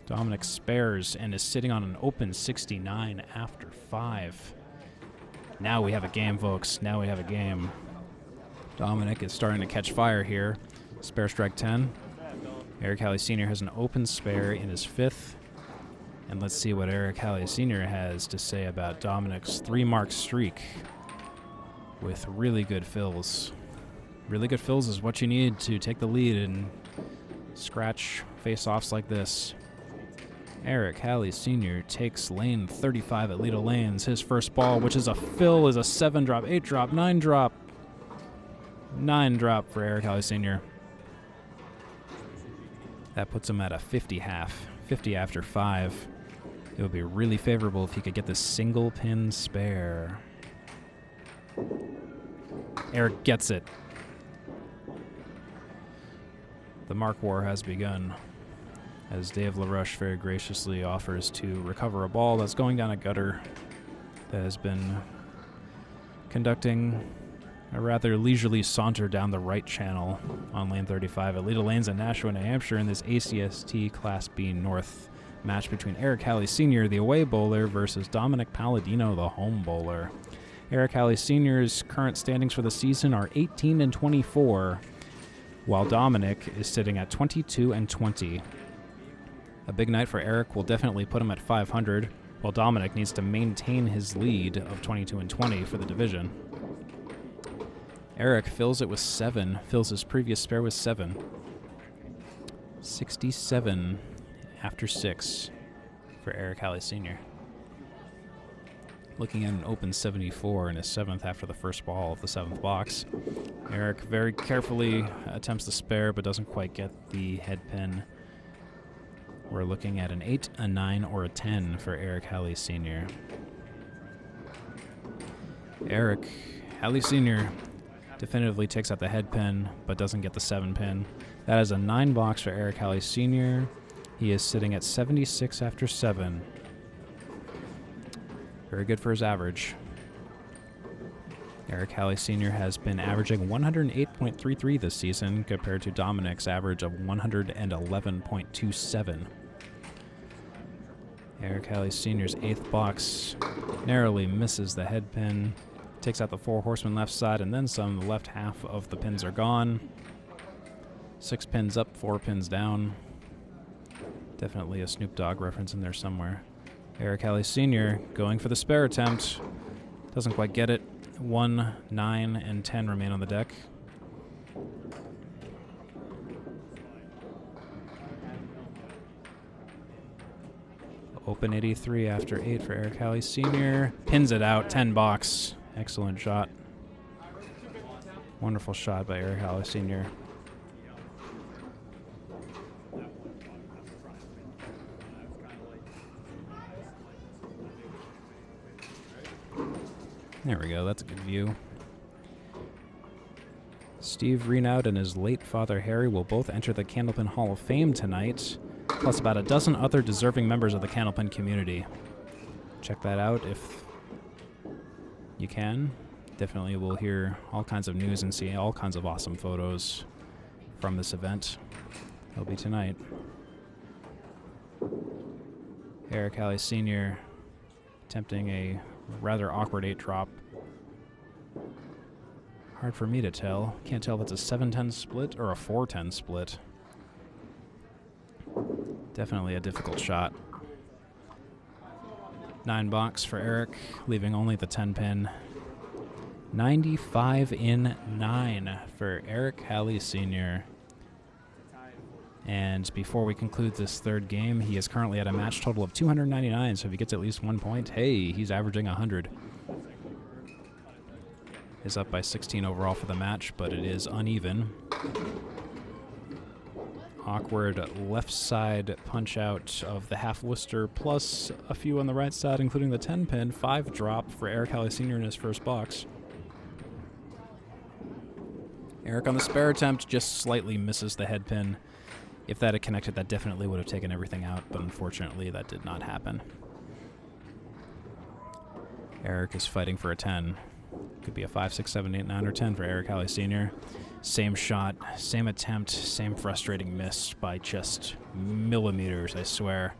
Dominick spares and is sitting on an open 69 after 5. Now we have a game, folks. Now we have a game. Dominick is starting to catch fire here. Spare strike 10. Eric Hallee Sr. has an open spare in his 5th. And let's see what Eric Hallee Sr. has to say about Dominick's 3-mark streak with really good fills. Really good fills is what you need to take the lead and scratch face-offs like this. Eric Hallee Sr. takes lane 35 at Leda Lanes. His first ball, which is a fill, is a 7-drop, 8-drop, 9-drop. 9-drop for Eric Hallee Sr. That puts him at a 50 half. 50 after 5. It would be really favorable if he could get this single pin spare. Eric gets it. The mark war has begun, as Dave LaRush very graciously offers to recover a ball that's going down a gutter that has been conducting a rather leisurely saunter down the right channel on lane 35 at Leda Lanes in Nashua, New Hampshire in this ACST Class B North match between Eric Hallee Sr., the away bowler, versus Dominick Paladino, the home bowler. Eric Hallee Sr.'s current standings for the season are 18-24, while Dominick is sitting at 22-20. A big night for Eric will definitely put him at 500, while Dominick needs to maintain his lead of 22-20 for the division. Eric fills it with 7, fills his previous spare with 7. 67 after 6 for Eric Hallee Sr. Looking at an open 74 in his 7th after the first ball of the 7th box. Eric very carefully attempts the spare but doesn't quite get the head pin. We're looking at an 8, a 9, or a 10 for Eric Hallee Sr. Eric Hallee Sr. definitively takes out the head pin, but doesn't get the 7 pin. That is a 9 box for Eric Hallee Sr. He is sitting at 76 after 7. Very good for his average. Eric Hallee Sr. has been averaging 108.33 this season compared to Dominick's average of 111.27. Eric Hallee Sr.'s 8th box narrowly misses the head pin. Takes out the 4 horsemen left side and then some. The left half of the pins are gone. 6 pins up, 4 pins down. Definitely a Snoop Dogg reference in there somewhere. Eric Hallee Sr. going for the spare attempt. Doesn't quite get it. 1, 9, and 10 remain on the deck. Open 83 after 8 for Eric Hallee Sr. Pins it out, 10 box. Excellent shot. Wonderful shot by Eric Hallee Sr. There we go, that's a good view. Steve Renaud and his late father Harry will both enter the Candlepin Hall of Fame tonight, plus about a dozen other deserving members of the Candlepin community. Check that out if you can. Definitely will hear all kinds of news and see all kinds of awesome photos from this event. It'll be tonight. Eric Hallee Sr. attempting a rather awkward 8-drop. Hard for me to tell. Can't tell if it's a 7-10 split or a 4-10 split. Definitely a difficult shot. 9 box for Eric, leaving only the 10 pin. 95 in 9 for Eric Hallee Sr. And before we conclude this third game, he is currently at a match total of 299, so if he gets at least 1 point, hey, he's averaging 100. Is up by 16 overall for the match, but it is uneven. Awkward left side punch out of the half Worcester, plus a few on the right side, including the 10 pin, 5 drop for Eric Hallee Sr. in his first box. Eric on the spare attempt just slightly misses the head pin. If that had connected, that definitely would have taken everything out, but unfortunately that did not happen. Eric is fighting for a 10. Could be a 5, 6, 7, 8, 9, or 10 for Eric Hallee Sr. Same shot, same attempt, same frustrating miss by just millimeters, I swear.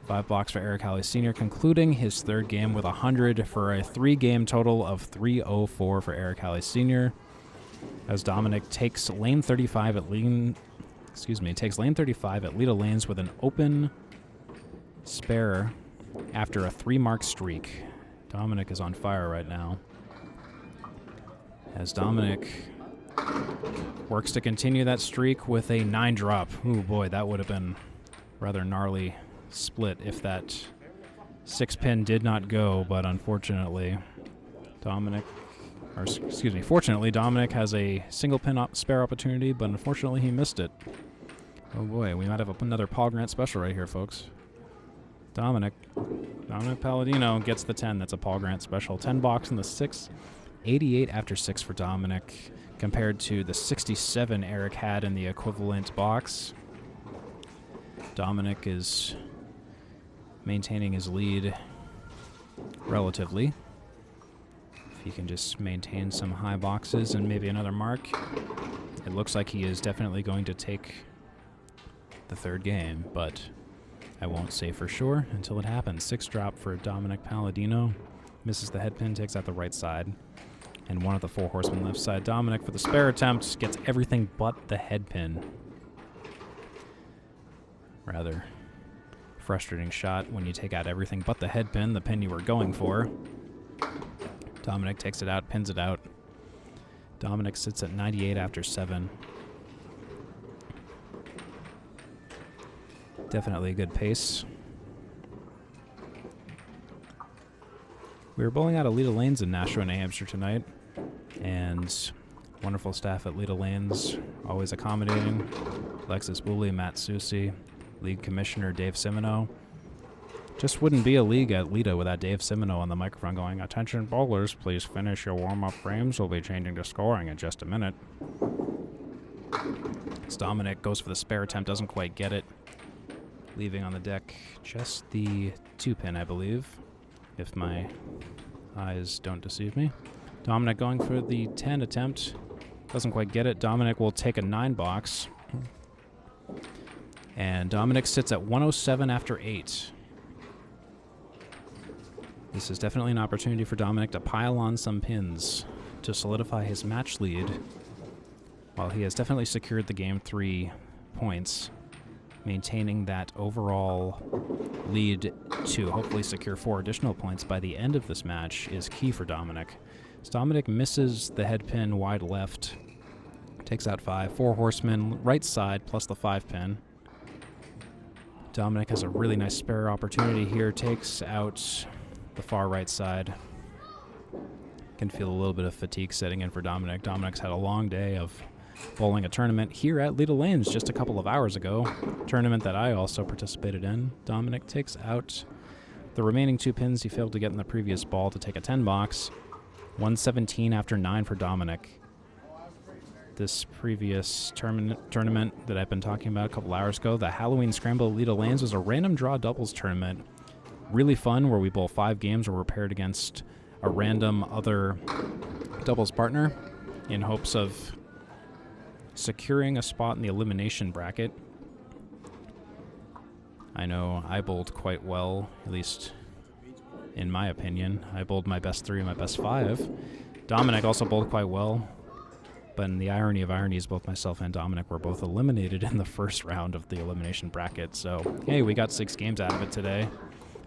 5 box for Eric Hallee Sr., concluding his third game with 100 for a 3-game total of 304 for Eric Hallee Sr. As Dominick takes lane 35 at takes lane 35 at Leda Lanes with an open spare after a 3-mark streak. Dominick is on fire right now. As Dominick works to continue that streak with a 9-drop. Ooh, boy, that would have been rather gnarly split if that 6-pin did not go, but unfortunately, fortunately, Dominick has a single pin spare opportunity, but unfortunately he missed it. Oh boy, we might have another Paul Grant special right here, folks. Dominick Paladino gets the 10. That's a Paul Grant special. 10 box in the 6. 88 after 6 for Dominick, compared to the 67 Eric had in the equivalent box. Dominick is maintaining his lead relatively. If he can just maintain some high boxes and maybe another mark, it looks like he is definitely going to take the third game, but I won't say for sure until it happens. 6 drop for Dominick Paladino. Misses the head pin, takes out the right side. And one of the 4 horsemen left side. Dominick for the spare attempt gets everything but the head pin. Rather frustrating shot when you take out everything but the head pin, the pin you were going for. Dominick takes it out, pins it out. Dominick sits at 98 after 7. Definitely a good pace. We were bowling out of Leda Lanes in Nashua, New Hampshire tonight, and wonderful staff at Leda Lanes, always accommodating. Alexis Booley, Matt Susi, League Commissioner Dave Simino. Just wouldn't be a league at Leda without Dave Simino on the microphone going, "Attention bowlers, please finish your warm-up frames. We'll be changing to scoring in just a minute." As Dominick goes for the spare attempt, doesn't quite get it. Leaving on the deck just the 2-pin, I believe, if my eyes don't deceive me. Dominick going for the 10 attempt. Doesn't quite get it. Dominick will take a 9 box. And Dominick sits at 107 after 8. This is definitely an opportunity for Dominick to pile on some pins to solidify his match lead, while he has definitely secured the game 3 points. Maintaining that overall lead to hopefully secure 4 additional points by the end of this match is key for Dominick. As Dominick misses the head pin wide left, takes out 5, 4 horsemen right side plus the 5 pin. Dominick has a really nice spare opportunity here, takes out the far right side. Can feel a little bit of fatigue setting in for Dominick. Dominick's had a long day of bowling a tournament here at Leda Lanes just a couple of hours ago. Tournament that I also participated in. Dominick takes out the remaining 2 pins he failed to get in the previous ball to take a 10 box. 117 after 9 for Dominick. This previous tournament that I've been talking about a couple hours ago, the Halloween Scramble at Leda Lanes, was a random draw doubles tournament. Really fun, where we bowl 5 games where we're paired against a random other doubles partner in hopes of securing a spot in the elimination bracket. I know I bowled quite well, at least in my opinion. I bowled my best 3 and my best 5. Dominick also bowled quite well, but in the irony of ironies, both myself and Dominick were both eliminated in the first round of the elimination bracket. So, hey, we got 6 games out of it today.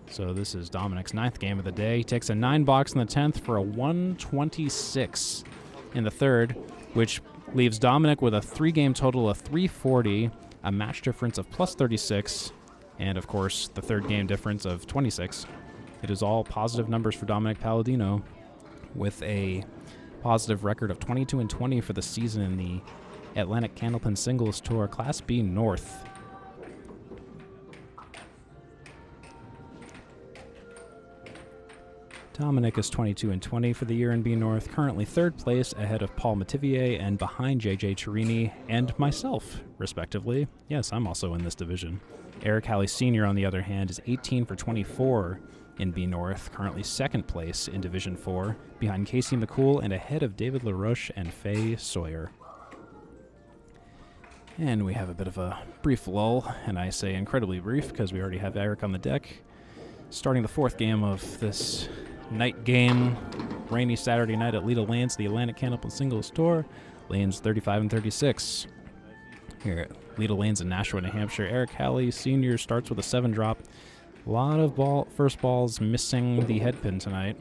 So this is Dominick's 9th game of the day. He takes a 9 box in the 10th for a 126 in the 3rd, which leaves Dominick with a 3-game total of 340, a match difference of plus 36, and of course the 3rd game difference of 26. It is all positive numbers for Dominick Paladino, with a positive record of 22-20 for the season in the Atlantic Candlepin Singles Tour Class B North. Dominick is 22-20 for the year in B North, currently 3rd place ahead of Paul Mativier and behind JJ Turini and myself, respectively. Yes, I'm also in this division. Eric Hallee Sr., on the other hand, is 18 for 24 in B North, currently 2nd place in Division 4, behind Casey McCool and ahead of David LaRoche and Faye Sawyer. And we have a bit of a brief lull, and I say incredibly brief because we already have Eric on the deck. Starting the 4th game of this night game, rainy Saturday night at Leda Lanes, the Atlantic Candlepin Singles Tour. Lanes 35 and 36. Here at Leda Lanes in Nashua, New Hampshire, Eric Hallee Sr. starts with a 7 drop. A lot of first balls missing the head pin tonight,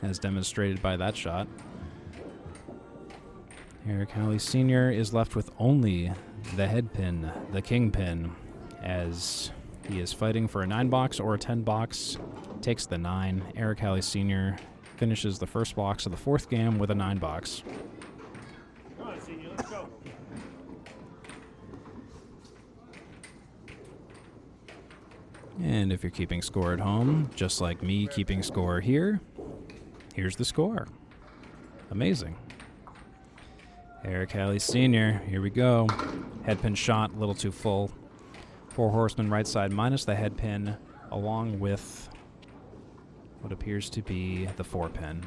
as demonstrated by that shot. Eric Hallee Sr. is left with only the head pin, the king pin, as he is fighting for a 9 box or a 10 box. Takes the 9. Eric Hallee Sr. finishes the first box of the 4th game with a 9 box. Come on, Senior, let's go. And if you're keeping score at home, just like me keeping score here, here's the score. Amazing. Eric Hallee Sr., here we go. Head pin shot, a little too full. 4 horsemen right side minus the head pin, along with what appears to be the 4-pin.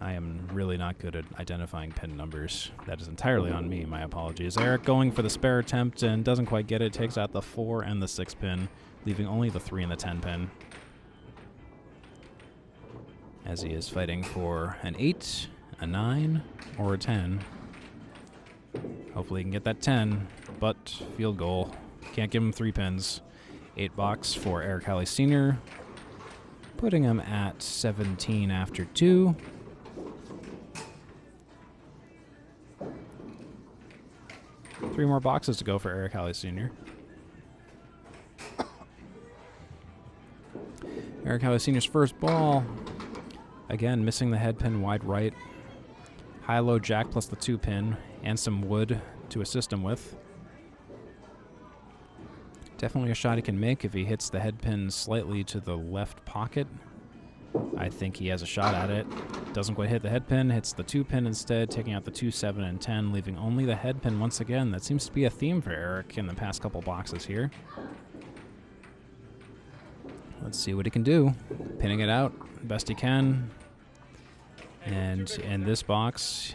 I am really not good at identifying pin numbers. That is entirely on me, my apologies. Eric going for the spare attempt and doesn't quite get it, takes out the 4 and the 6-pin, leaving only the 3 and the 10-pin. As he is fighting for an 8, a 9, or a 10. Hopefully he can get that 10, but field goal. Can't give him 3 pins. 8 box for Eric Hallee Sr., putting him at 17 after 2. Three more boxes to go for Eric Hallee Sr. Eric Hallee Sr.'s first ball. Again, missing the head pin wide right. High-low jack plus the 2-pin and some wood to assist him with. Definitely a shot he can make if he hits the head pin slightly to the left pocket. I think he has a shot at it. Doesn't quite hit the head pin, hits the 2-pin instead, taking out the 2, 7, and 10, leaving only the head pin once again. That seems to be a theme for Eric in the past couple boxes here. Let's see what he can do. Pinning it out best he can. And in this box,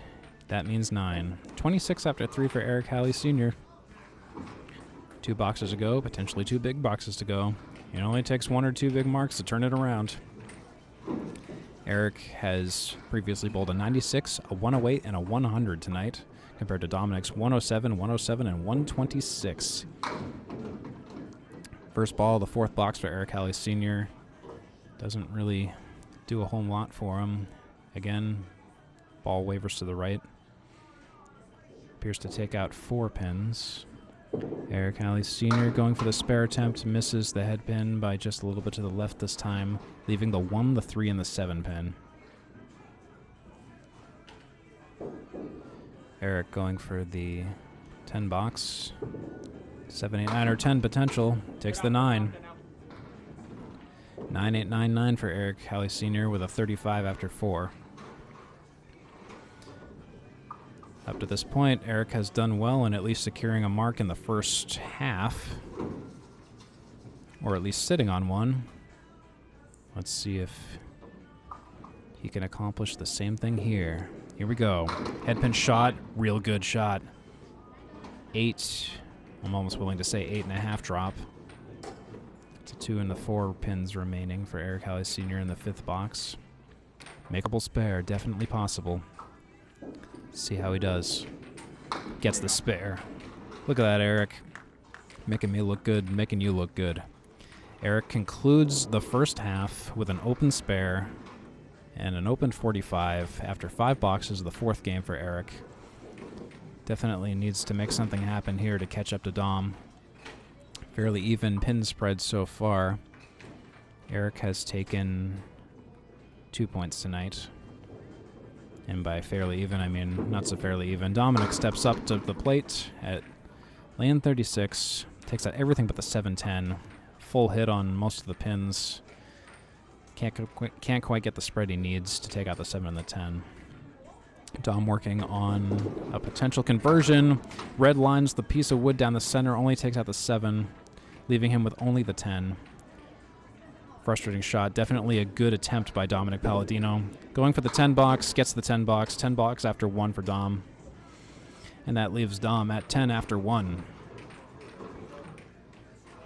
that means 9. 26 after 3 for Eric Hallee Sr. 2 boxes to go, potentially 2 big boxes to go. It only takes 1 or 2 big marks to turn it around. Eric has previously bowled a 96, a 108, and a 100 tonight, compared to Dominick's 107, 107, and 126. First ball, the 4th box for Eric Hallee Sr. Doesn't really do a whole lot for him. Again, ball wavers to the right. Appears to take out 4 pins. Eric Hallee Sr. going for the spare attempt, misses the head pin by just a little bit to the left this time, leaving the 1, the 3, and the 7 pin. Eric going for the 10 box. 7, 8, 9, or 10 potential. Takes the 9. 9, 8, 9, 9 for Eric Hallee Sr. with a 35 after 4. Up to this point, Eric has done well in at least securing a mark in the first half, or at least sitting on one. Let's see if he can accomplish the same thing here. Here we go. Headpin shot, real good shot. 8, I'm almost willing to say 8.5 drop. It's a 2 and the 4 pins remaining for Eric Hallee Sr. in the 5th box. Makeable spare, definitely possible. See how he does. Gets the spare. Look at that, Eric. Making me look good, making you look good. Eric concludes the first half with an open spare and an open 45 after 5 boxes of the 4th game for Eric. Definitely needs to make something happen here to catch up to Dom. Fairly even pin spread so far. Eric has taken 2 points tonight. And by fairly even, I mean not so fairly even. Dominick steps up to the plate at lane 36. Takes out everything but the 7-10. Full hit on most of the pins. Can't quite get the spread he needs to take out the 7 and the 10. Dom working on a potential conversion. Red lines the piece of wood down the center. Only takes out the 7, leaving him with only the 10. Frustrating shot. Definitely a good attempt by Dominick Paladino. Going for the 10 box. Gets the 10 box. 10 box after 1 for Dom. And that leaves Dom at 10 after 1.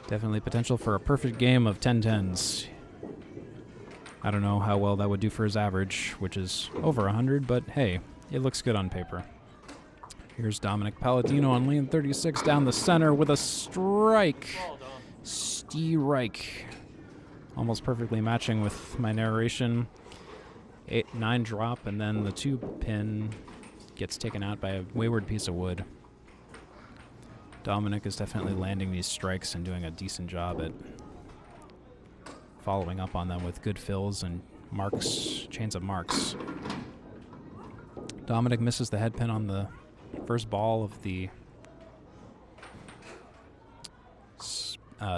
Definitely potential for a perfect game of 10-10s. I don't know how well that would do for his average, which is over 100, but hey, it looks good on paper. Here's Dominick Paladino on lane 36 down the center with a strike. Strike. Almost perfectly matching with my narration. 8, 9 drop, and then the 2 pin gets taken out by a wayward piece of wood. Dominick is definitely landing these strikes and doing a decent job at following up on them with good fills and marks, chains of marks. Dominick misses the head pin on the first ball of the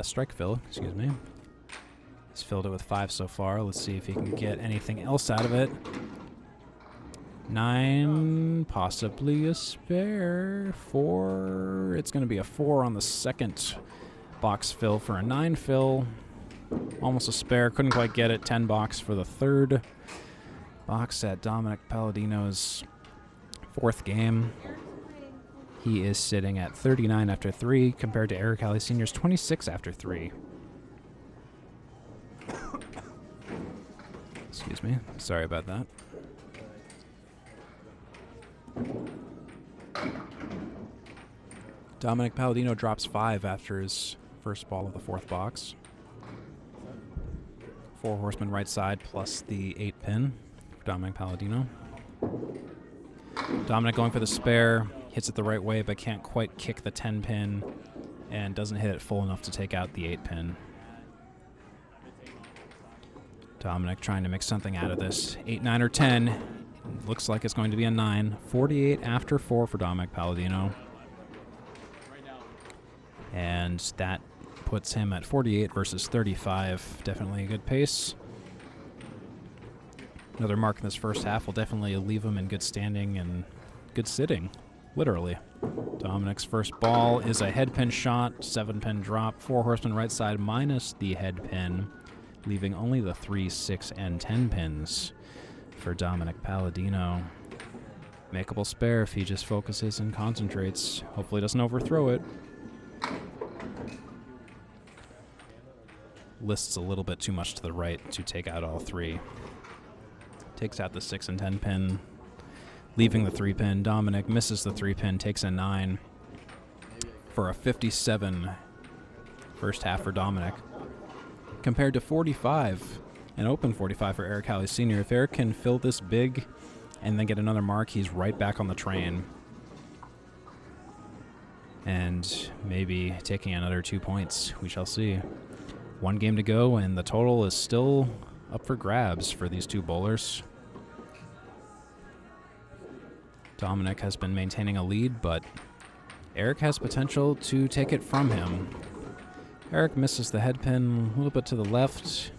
strike fill, excuse me. He's filled it with 5 so far. Let's see if he can get anything else out of it. 9, possibly a spare. 4, it's going to be a 4 on the second box fill for a 9 fill. Almost a spare. Couldn't quite get it. 10 box for the third box at Dominick Paladino's fourth game. He is sitting at 39 after 3 compared to Eric Hallee Sr.'s 26 after 3. Excuse me. Sorry about that. Dominick Paladino drops 5 after his first ball of the fourth box. 4 horsemen right side plus the 8 pin for Dominick Paladino. Dominick going for the spare, hits it the right way but can't quite kick the 10 pin and doesn't hit it full enough to take out the 8 pin. Dominick trying to make something out of this. 8, 9, or 10. Looks like it's going to be a 9. 48 after 4 for Dominick Paladino. And that puts him at 48 versus 35. Definitely a good pace. Another mark in this first half will definitely leave him in good standing and good sitting, literally. Dominick's first ball is a head pin shot, 7 pin drop, 4 horsemen right side minus the head pin, leaving only the 3, 6, and 10 pins for Dominick Paladino. Makeable spare if he just focuses and concentrates. Hopefully doesn't overthrow it. Lists a little bit too much to the right to take out all 3. Takes out the 6 and 10 pin, leaving the 3 pin. Dominick misses the 3 pin, takes a 9 for a 57 first half for Dominick, compared to 45, an open 45 for Eric Hallee Sr. If Eric can fill this big and then get another mark, he's right back on the train. And maybe taking another 2 points. We shall see. 1 game to go, and the total is still up for grabs for these 2 bowlers. Dominick has been maintaining a lead, but Eric has potential to take it from him. Eric misses the head pin a little bit to the left.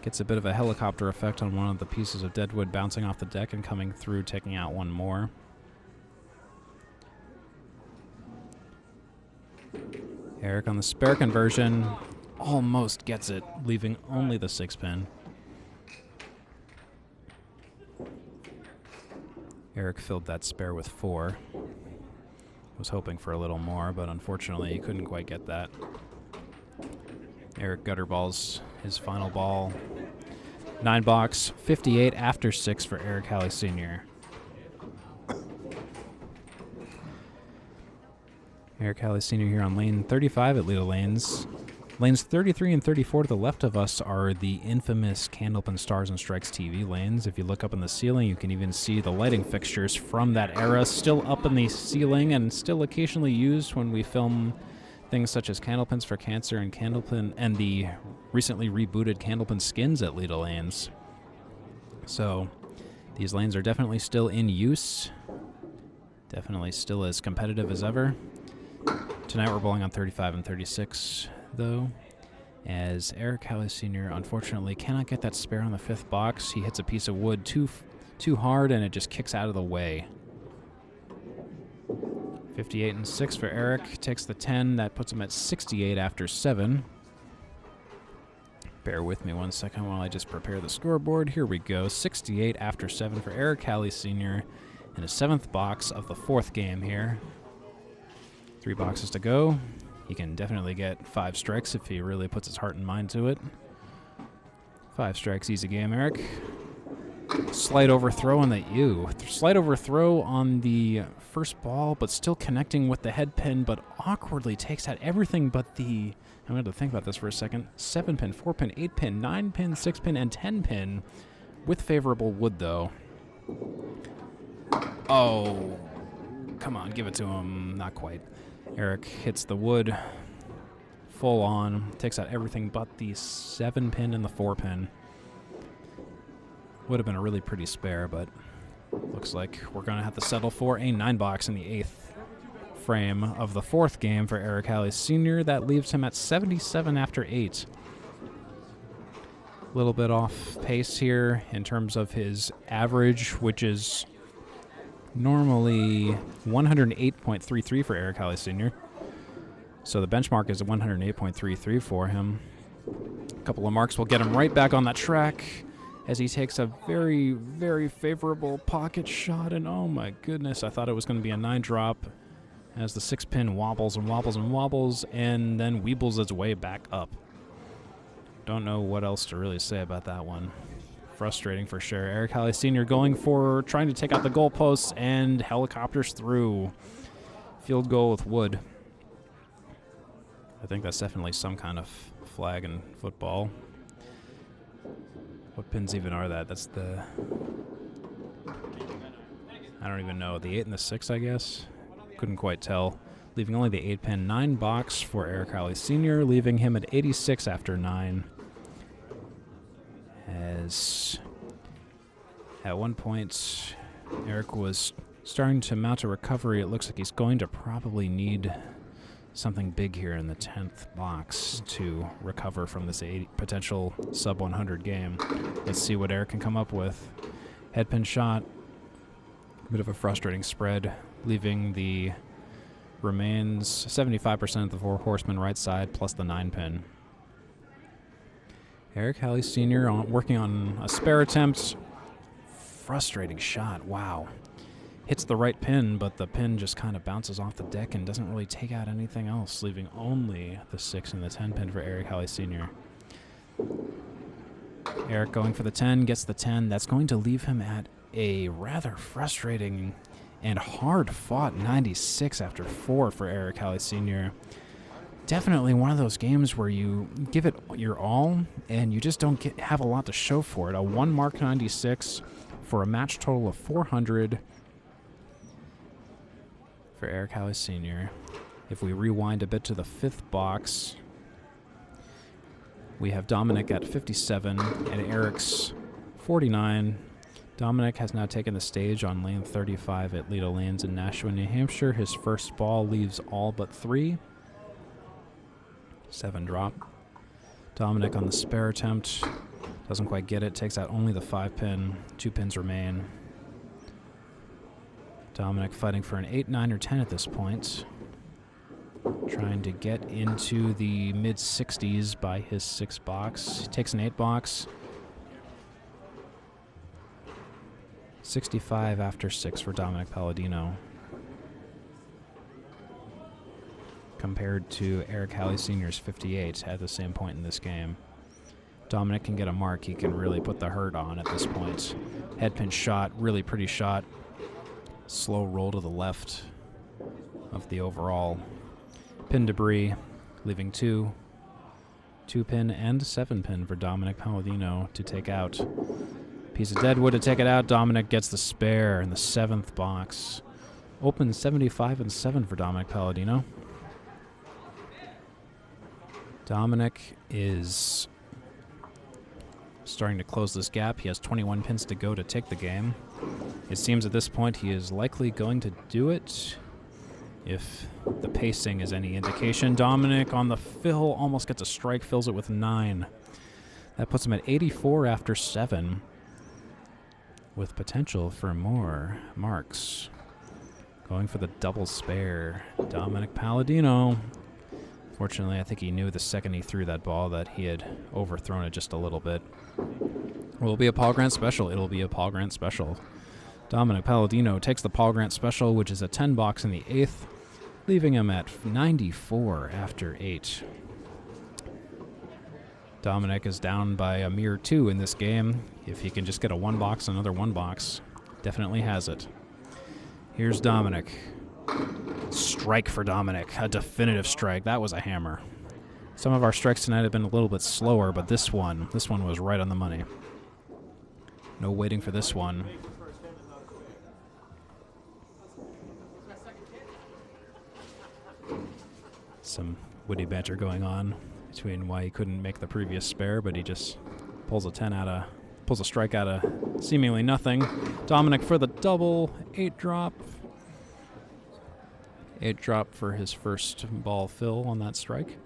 Gets a bit of a helicopter effect on one of the pieces of deadwood bouncing off the deck and coming through, taking out 1 more. Eric on the spare conversion almost gets it, leaving only the 6 pin. Eric filled that spare with 4. Was hoping for a little more, but unfortunately he couldn't quite get that. Eric gutter balls his final ball. 9 box, 58 after 6 for Eric Hallee Sr. Eric Hallee Sr. here on lane 35 at Leda Lanes. Lanes 33 and 34 to the left of us are the infamous Candlepin Stars and Strikes TV lanes. If you look up in the ceiling, you can even see the lighting fixtures from that era still up in the ceiling and still occasionally used when we film things such as Candlepins for Cancer and Candlepin and the recently rebooted Candlepin skins at Leda Lanes. So these lanes are definitely still in use. Definitely still as competitive as ever. Tonight we're bowling on 35 and 36, though, as Eric Hallee Sr. unfortunately cannot get that spare on the 5th box. He hits a piece of wood too hard, and it just kicks out of the way. 58 and 6 for Eric. Takes the 10. That puts him at 68 after 7. Bear with me 1 second while I just prepare the scoreboard. Here we go. 68 after 7 for Eric Hallee Sr. in a 7th box of the 4th game here. 3 boxes to go. He can definitely get 5 strikes if he really puts his heart and mind to it. 5 strikes, easy game, Eric. Slight overthrow on the Slight overthrow on the first ball, but still connecting with the head pin, but awkwardly takes out everything but the, I'm going to think about this for a second, 7 pin, 4 pin, 8 pin, 9 pin, 6 pin, and 10 pin with favorable wood, though. Oh, come on, give it to him. Not quite. Eric hits the wood full on, takes out everything but the 7 pin and the 4 pin. Would have been a really pretty spare, but looks like we're going to have to settle for a 9 box in the 8th frame of the 4th game for Eric Hallee Sr. That leaves him at 77 after 8. A little bit off pace here in terms of his average, which is normally 108.33 for Eric Hallee Sr. So the benchmark is 108.33 for him. A couple of marks will get him right back on that track as he takes a very, very favorable pocket shot. And oh my goodness, I thought it was going to be a 9-drop as the 6-pin wobbles and wobbles and wobbles and then weebles its way back up. Don't know what else to really say about that one. Frustrating for sure. Eric Hallee Sr. trying to take out the goalposts and helicopters through. Field goal with wood. I think that's definitely some kind of flag in football. What pins even are that? That's the... I don't even know. The 8 and the 6, I guess? Couldn't quite tell. Leaving only the 8-pin 9 box for Eric Hallee Sr., leaving him at 86 after 9. As at one point, Eric was starting to mount a recovery. It looks like he's going to probably need something big here in the 10th box to recover from this potential sub-100 game. Let's see what Eric can come up with. Headpin shot. Bit of a frustrating spread, leaving the remains 75% of the 4 horsemen right side plus the 9-pin. Eric Hallee Sr. working on a spare attempt. Frustrating shot. Wow. Hits the right pin, but the pin just kind of bounces off the deck and doesn't really take out anything else, leaving only the 6 and the 10 pin for Eric Hallee Sr. Eric going for the 10, gets the 10. That's going to leave him at a rather frustrating and hard-fought 96 after 4 for Eric Hallee Sr. Definitely one of those games where you give it your all and you just don't have a lot to show for it. A 1-mark 96 for a match total of 400 for Eric Hallee Sr. If we rewind a bit to the 5th box, we have Dominick at 57 and Eric's 49. Dominick has now taken the stage on lane 35 at Leda Lanes in Nashua, New Hampshire. His first ball leaves all but 3. 7-drop. Dominick on the spare attempt. Doesn't quite get it. Takes out only the 5-pin. 2 pins remain. Dominick fighting for an 8, 9, or 10 at this point. Trying to get into the mid-60s by his 6 box. He takes an 8 box. 65 after 6 for Dominick Paladino. Compared to Eric Hallee Sr.'s 58 at the same point in this game. Dominick can get a mark. He can really put the hurt on at this point. Headpin shot, really pretty shot. Slow roll to the left of the overall. Pin debris, leaving 2. 2-pin and 7-pin for Dominick Paladino to take out. Piece of deadwood to take it out. Dominick gets the spare in the 7th box. Open 75 and 7 for Dominick Paladino. Dominick is starting to close this gap. He has 21 pins to go to take the game. It seems at this point he is likely going to do it. If the pacing is any indication, Dominick on the fill almost gets a strike, fills it with 9. That puts him at 84 after 7, with potential for more marks. Going for the double spare, Dominick Paladino. Fortunately, I think he knew the second he threw that ball that he had overthrown it just a little bit. Will it be a Paul Grant special? It'll be a Paul Grant special. Dominick Paladino takes the Paul Grant special, which is a 10 box in the 8th, leaving him at 94 after 8. Dominick is down by a mere 2 in this game. If he can just get a 1 box, another 1 box, definitely has it. Here's Dominick. Strike for Dominick, a definitive strike. That was a hammer. Some of our strikes tonight have been a little bit slower, but this one was right on the money. No waiting for this one. Some witty banter going on between why he couldn't make the previous spare, but he just pulls a strike out of seemingly nothing. Dominick for the double, 8-drop. 8-drop for his first ball fill on that strike.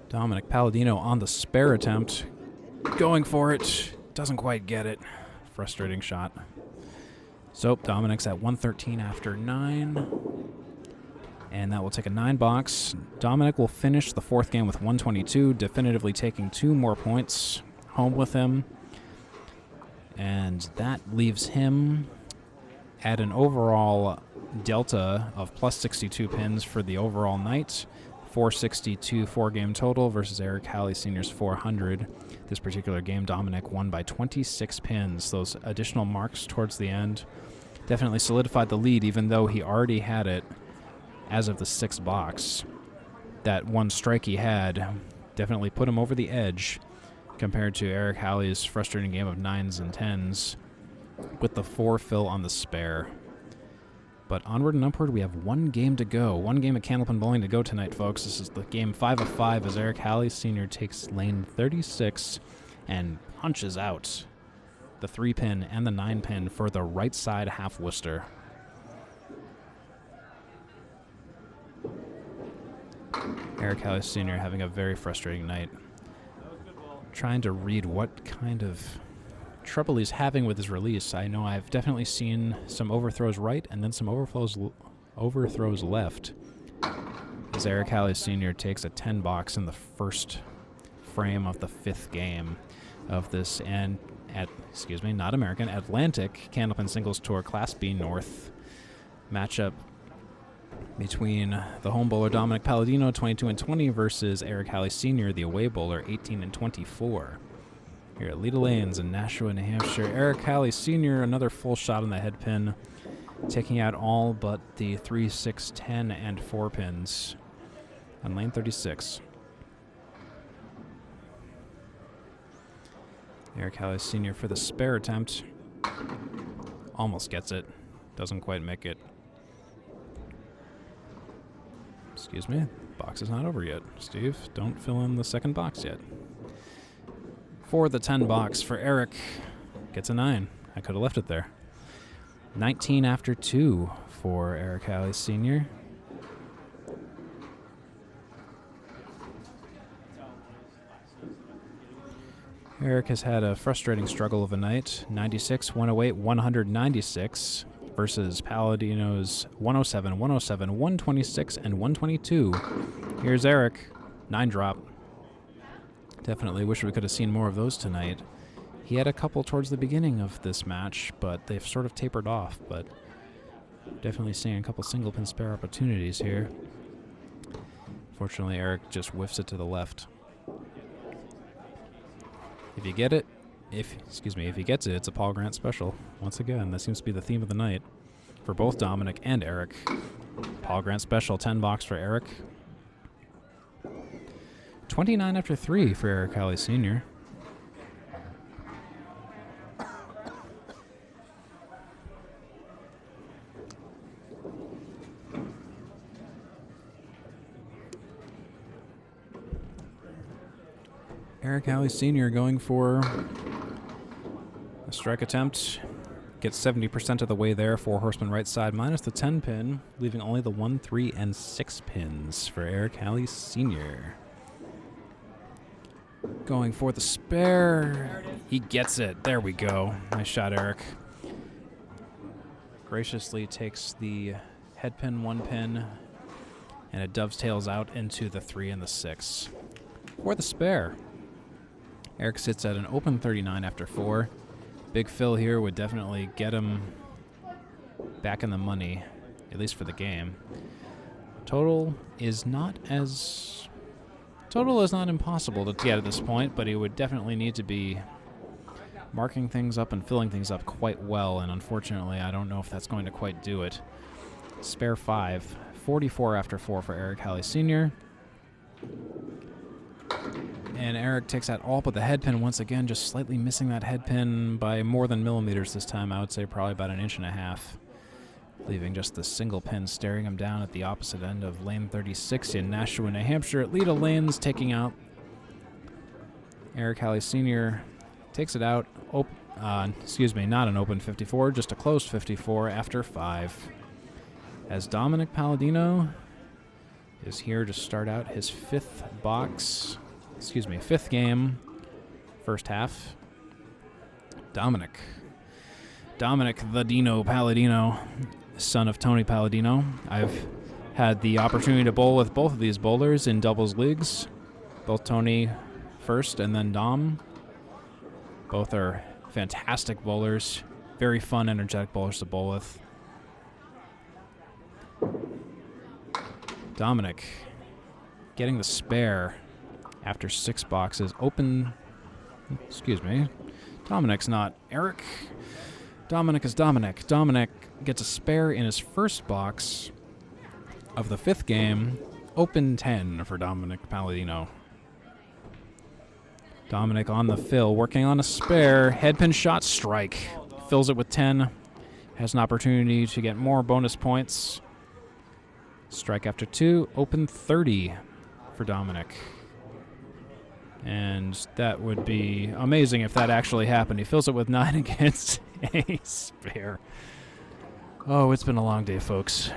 Dominick Paladino on the spare attempt. Going for it. Doesn't quite get it. Frustrating shot. So Dominick's at 113 after 9. And that will take a 9 box. Dominick will finish the 4th game with 122, definitively taking 2 more points home with him. And that leaves him at an overall delta of plus 62 pins for the overall night. 462 4-game total versus Eric Hallee Sr.'s 400. This particular game, Dominick won by 26 pins. Those additional marks towards the end definitely solidified the lead, even though he already had it as of the 6th box. That one strike he had definitely put him over the edge compared to Eric Hallee's frustrating game of 9s and 10s with the 4 fill on the spare. But onward and upward, we have 1 game to go. 1 game of Candlepin bowling to go tonight, folks. This is the game 5 of 5 as Eric Hallee Sr. takes lane 36 and punches out the 3-pin and the 9-pin for the right side half Worcester. Eric Hallee Sr. having a very frustrating night. Trying to read what kind of trouble he's having with his release. I know I've definitely seen some overthrows right and then some overthrows left. As Eric Hallee Sr. takes a 10 box in the first frame of the 5th game of this and Atlantic Candlepin Singles Tour Class B North matchup between the home bowler Dominick Paladino 22-20 versus Eric Hallee Sr., the away bowler 18-24. Here at Leda Lanes in Nashua, New Hampshire. Eric Hallee Sr., another full shot on the head pin, taking out all but the 3, 6, 10, and 4 pins on lane 36. Eric Hallee Sr. for the spare attempt. Almost gets it. Doesn't quite make it. Excuse me. Box is not over yet. Steve, don't fill in the 2nd box yet. For the 10 box for Eric, gets a 9. I could have left it there. 19 after 2 for Eric Hallee Sr. Eric has had a frustrating struggle of a night. 96, 108, 196 versus Paladino's 107, 107, 126, and 122. Here's Eric. 9 drop. Definitely wish we could have seen more of those tonight. He had a couple towards the beginning of this match, but they've sort of tapered off. But definitely seeing a couple single pin spare opportunities here. Fortunately, Eric just whiffs it to the left. If you get it, if he gets it, it's a Paul Grant special. Once again, that seems to be the theme of the night for both Dominick and Eric. Paul Grant special, 10 box for Eric. 29 after 3 for Eric Hallee Sr. Eric Hallee Sr. going for a strike attempt. Gets 70% of the way there. 4 horsemen right side minus the 10 pin, leaving only the 1, 3, and 6 pins for Eric Hallee Sr. Going for the spare. He gets it. There we go. Nice shot, Eric. Graciously takes the head pin, 1 pin, and it dovetails out into the 3 and the 6. For the spare, Eric sits at an open 39 after 4. Big fill here would definitely get him back in the money, at least for the game. Total is not impossible to get at this point, but he would definitely need to be marking things up and filling things up quite well, and unfortunately I don't know if that's going to quite do it. Spare 5, 44 after 4 for Eric Hallee Sr. And Eric takes out all but the head pin once again, just slightly missing that head pin by more than millimeters this time. I would say probably about 1.5 inches, leaving just the single pin staring him down at the opposite end of lane 36 in Nashua, New Hampshire at Leda Lanes, taking out Eric Hallee Sr. Takes it out. Not an open 54, just a closed 54 after 5. As Dominick Paladino is here to start out his 5th game, first half. Dominick the Dino Paladino, son of Tony Paladino. I've Had the opportunity to bowl with both of these bowlers in doubles leagues. Both Tony first and then Dom. Both are fantastic bowlers. Very fun, energetic bowlers to bowl with. Dominick getting the spare after 6 boxes. Open, excuse me. Dominick's not Eric. Dominick is Dominick. Dominick gets a spare in his first box of the 5th game. Open 10 for Dominick Paladino. Dominick on the fill, working on a spare. Headpin shot, strike. Fills it with 10. Has an opportunity to get more bonus points. Strike after 2. Open 30 for Dominick. And that would be amazing if that actually happened. He fills it with 9 against a spare. Oh, it's been a long day, folks.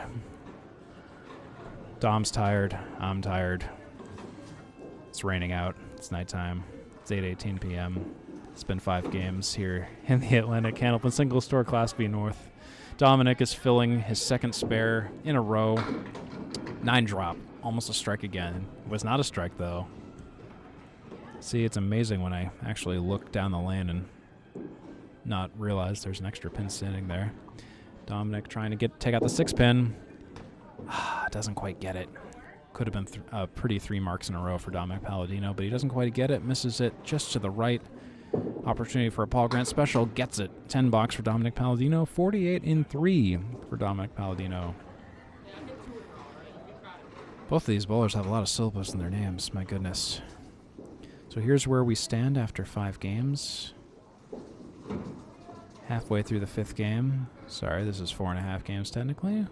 Dom's tired. I'm tired. It's raining out. It's nighttime. It's 8:18 p.m. It's been 5 games here in the Atlantic Candlepin Singles Tour Class B North. Dominick is filling his 2nd spare in a row. 9 drop. Almost a strike again. Was not a strike, though. See, it's amazing when I actually look down the lane and not realize there's an extra pin standing there. Dominick trying to take out the 6 pin. Doesn't quite get it. Could have been pretty 3 marks in a row for Dominick Paladino, but he doesn't quite get it. Misses it just to the right. Opportunity for a Paul Grant special. Gets it. 10 box for Dominick Paladino. 48 in 3 for Dominick Paladino. Both of these bowlers have a lot of syllables in their names. My goodness. So here's where we stand after 5 games. Halfway through the 5th game. Sorry, this is 4.5 games technically.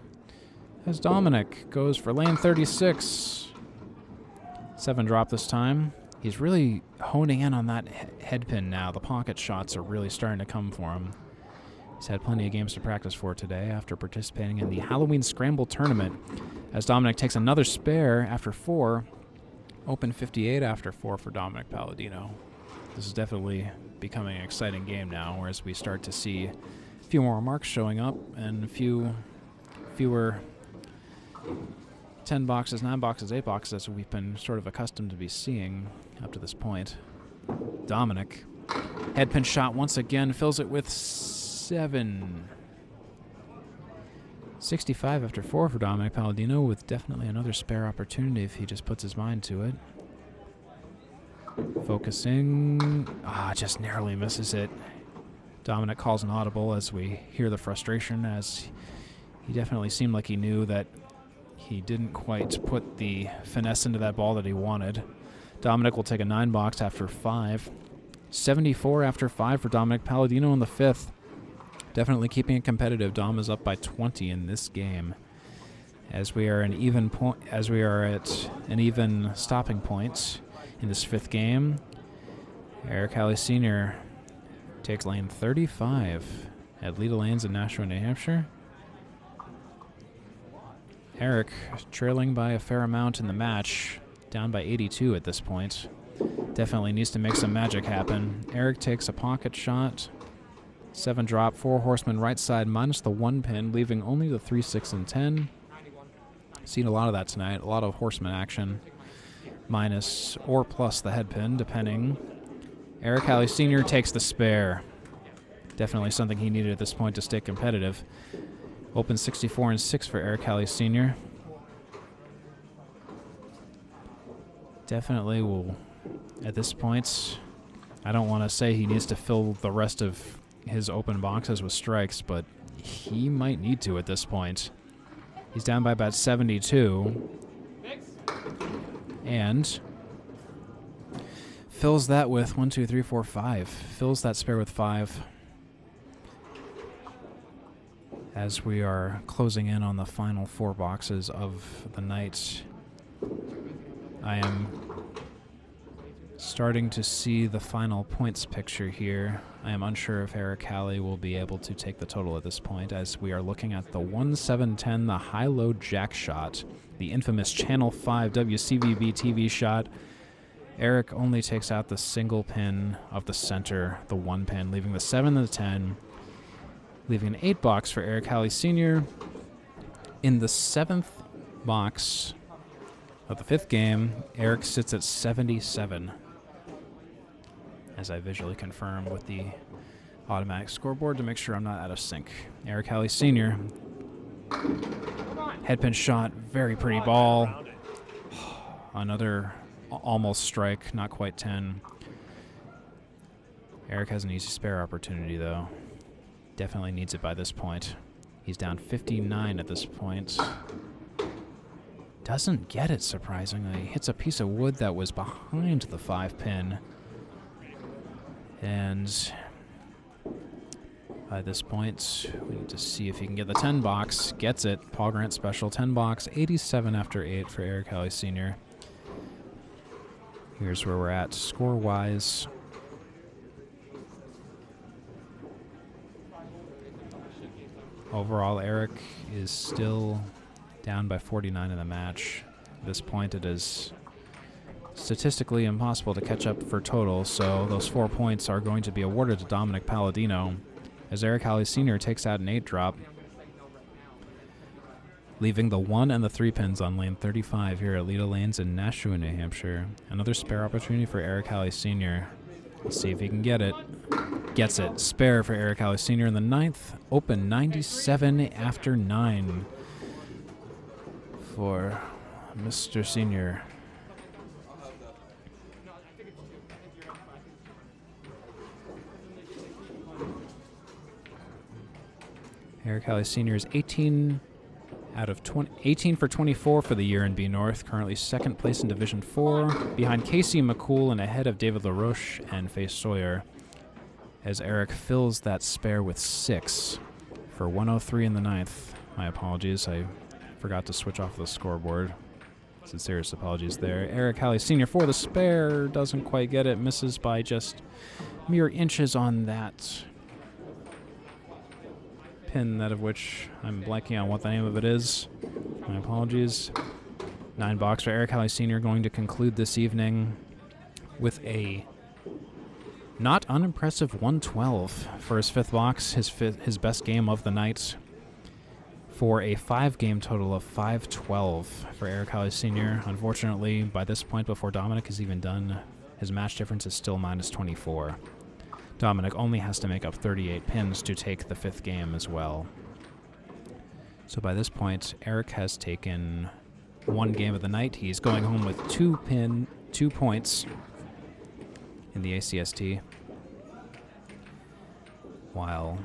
As Dominick goes for lane 36. 7 drop this time. He's really honing in on that head pin now. The pocket shots are really starting to come for him. He's had plenty of games to practice for today after participating in the Halloween Scramble Tournament. As Dominick takes another spare after 4. Open 58 after 4 for Dominick Paladino. This is definitely becoming an exciting game now, whereas we start to see a few more marks showing up and fewer 10 boxes, 9 boxes, 8 boxes as we've been sort of accustomed to be seeing up to this point. Dominick, headpin shot once again, fills it with 7. 65 after 4 for Dominick Paladino, with definitely another spare opportunity if he just puts his mind to it. Focusing. Just narrowly misses it. Dominick calls an audible as we hear the frustration, as he definitely seemed like he knew that he didn't quite put the finesse into that ball that he wanted. Dominick will take a 9 box after 5. 74 after 5 for Dominick Paladino in the 5th. Definitely keeping it competitive. Dom is up by 20 in this game. As we are at an even stopping point in this 5th game, Eric Hallee Sr. takes lane 35 at Leda Lanes in Nashua, New Hampshire. Eric trailing by a fair amount in the match, down by 82 at this point. Definitely needs to make some magic happen. Eric takes a pocket shot. 7 drop, 4 horsemen right side minus the 1 pin, leaving only the 3, 6, and 10. Seen a lot of that tonight. A lot of horseman action. Minus or plus the head pin, depending. Eric Hallee Sr. takes the spare. Definitely something he needed at this point to stay competitive. Open 64 and 6 for Eric Hallee Sr. Definitely will, at this point, I don't want to say he needs to fill the rest of his open boxes with strikes, but he might need to at this point. He's down by about 72. And fills that with 1, 2, 3, 4, 5. Fills that spare with 5. As we are closing in on the final 4 boxes of the night, I am starting to see the final points picture here. I am unsure if Eric Hallee will be able to take the total at this point, as we are looking at the 1-7-10, the high-low jack shot, the infamous Channel 5 WCVB TV shot. Eric only takes out the single pin of the center, the 1 pin, leaving the 7 and the 10, leaving an 8 box for Eric Hallee Sr. In the 7th box of the 5th game, Eric sits at 77. As I visually confirm with the automatic scoreboard to make sure I'm not out of sync. Eric Hallee Sr. Headpin shot, very pretty ball. Another almost strike, not quite 10. Eric has an easy spare opportunity, though. Definitely needs it by this point. He's down 59 at this point. Doesn't get it, surprisingly. Hits a piece of wood that was behind the 5-pin. And by this point, we need to see if he can get the 10 box. Gets it. Paul Grant special 10 box. 87 after 8 for Eric Hallee Sr. Here's where we're at score-wise. Overall, Eric is still down by 49 in the match. At this point, it is statistically impossible to catch up for total, so those 4 points are going to be awarded to Dominick Paladino as Eric Hallee Sr. takes out an 8-drop, leaving the 1 and the 3 pins on lane 35 here at Leda Lanes in Nashua, New Hampshire. Another spare opportunity for Eric Hallee Sr. Let's see if he can get it. Gets it. Spare for Eric Hallee Sr. in the 9th. Open 97 after 9 for Mr. Sr. Eric Hallee Sr. is 18 for 24 for the year in B North, currently 2nd place in Division 4, behind Casey McCool and ahead of David LaRoche and Faye Sawyer, as Eric fills that spare with 6 for 103 in the 9th. My apologies, I forgot to switch off the scoreboard. Sincerest apologies there. Eric Hallee Sr. for the spare, doesn't quite get it, misses by just mere inches on that pin, that of which I'm blanking on what the name of it is. My apologies. 9 box for Eric Hallee Sr. going to conclude this evening with a not unimpressive 112 for his 5th box, his best game of the night, for a 5-game total of 512 for Eric Hallee Sr. Unfortunately, by this point, before Dominick is even done, his match difference is still minus 24. Dominick only has to make up 38 pins to take the 5th game as well. So by this point, Eric has taken 1 game of the night. He's going home with 2 points in the ACST. While,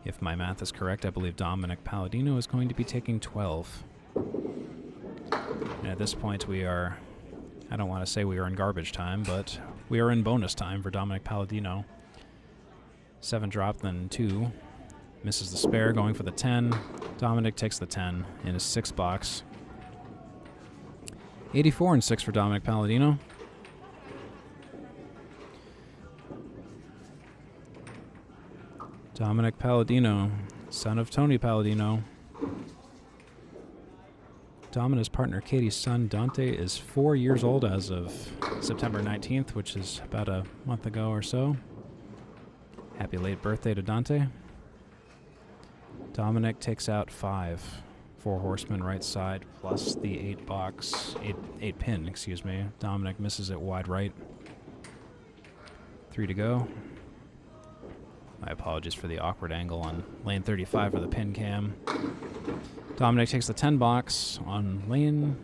if my math is correct, I believe Dominick Paladino is going to be taking 12. And at this point, we are, I don't want to say we are in garbage time, but we are in bonus time for Dominick Paladino. 7 drop, then 2. Misses the spare, going for the 10. Dominick takes the 10 in his 6th box. 84 and 6 for Dominick Paladino. Dominick Paladino, son of Tony Paladino. Dom and his partner Katie's son Dante is 4 years old as of September 19th, which is about a month ago or so. Happy late birthday to Dante. Dominick takes out 5. 4 horsemen right side plus the 8 pin, excuse me. Dominick misses it wide right. 3 to go. My apologies for the awkward angle on lane 35 for the pin cam. Dominick takes the 10 box on lane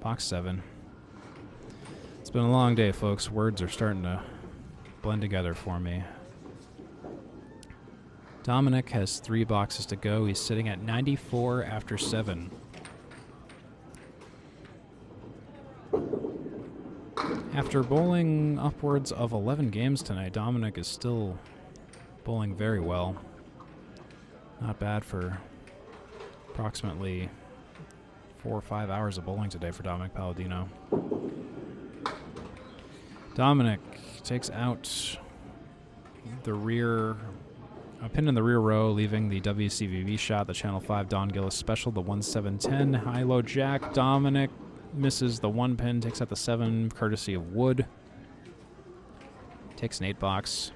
box 7. It's been a long day, folks. Words are starting to blend together for me. Dominick has 3 boxes to go. He's sitting at 94 after 7. After bowling upwards of 11 games tonight, Dominick is still bowling very well. Not bad for approximately 4 or 5 hours of bowling today for Dominick Paladino. Dominick takes out the rear, a pin in the rear row, leaving the WCVB shot, the Channel 5 Don Gillis special, the 1-7-10 high-low jack. Dominick misses the 1 pin, takes out the 7, courtesy of Wood. Takes an 8 box.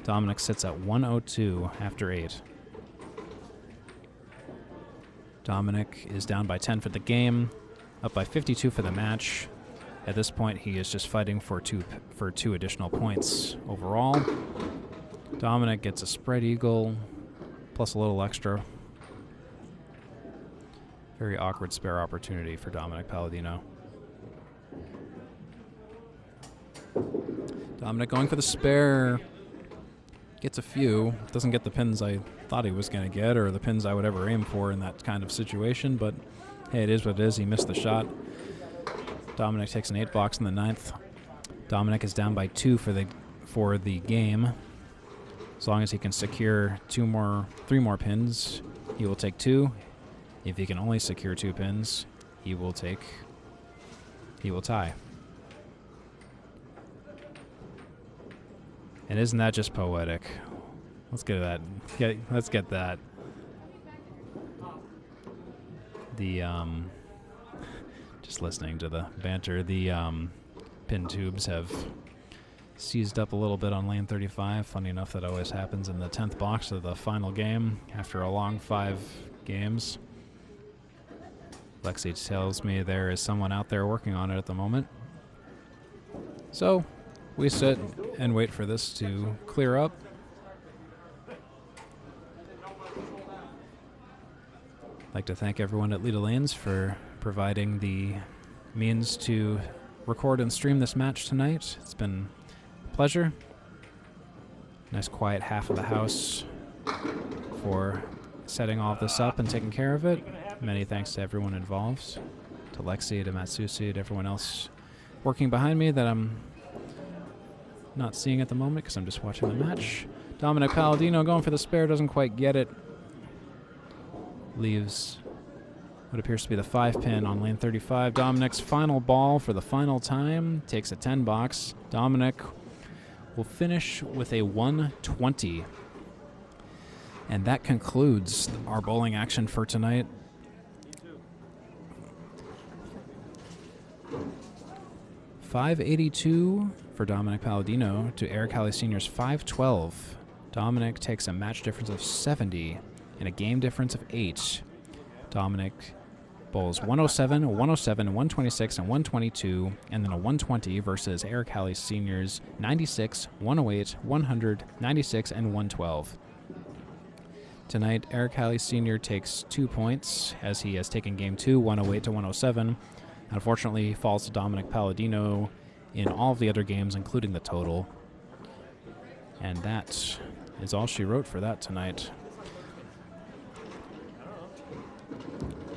Dominick sits at 102 after 8. Dominick is down by 10 for the game, up by 52 for the match. At this point, he is just fighting for two additional points overall. Dominick gets a spread eagle, plus a little extra. Very awkward spare opportunity for Dominick Paladino. Dominick going for the spare. Gets a few. Doesn't get the pins I thought he was going to get, or the pins I would ever aim for in that kind of situation, but hey, it is what it is. He missed the shot. Dominick takes an 8-box in the 9th. Dominick is down by 2 for the game. As long as he can secure 3 more pins, he will take 2. If he can only secure 2 pins, he will tie. And isn't that just poetic? Let's get that. Let's get that. Just listening to the banter, the pin tubes have seized up a little bit on lane 35. Funny enough, that always happens in the 10th box of the final game after a long 5 games. Lexi tells me there is someone out there working on it at the moment. So we sit and wait for this to clear up. I'd like to thank everyone at Leda Lanes for providing the means to record and stream this match tonight. It's been a pleasure. Nice quiet half of the house for setting all of this up and taking care of it. Many thanks to everyone involved, to Lexi, to Matsusi, to everyone else working behind me that I'm not seeing at the moment because I'm just watching the match. Dominick Paladino going for the spare, doesn't quite get it. Leaves what appears to be the 5-pin on lane 35. Dominick's final ball for the final time. Takes a 10-box. Dominick will finish with a 120. And that concludes our bowling action for tonight. $582 for Dominick Paladino to Eric Hallee Sr.'s $512. Dominick takes a match difference of 70 and a game difference of 8. Dominick bowls 107, 107, 126, and 122, and then a 120 versus Eric Hallee Sr.'s 96, 108, 100, 96, and 112. Tonight, Eric Hallee Sr. takes 2 points as he has taken game 2, 108 to 107. Unfortunately, falls to Dominick Paladino in all of the other games, including the total. And that is all she wrote for that tonight.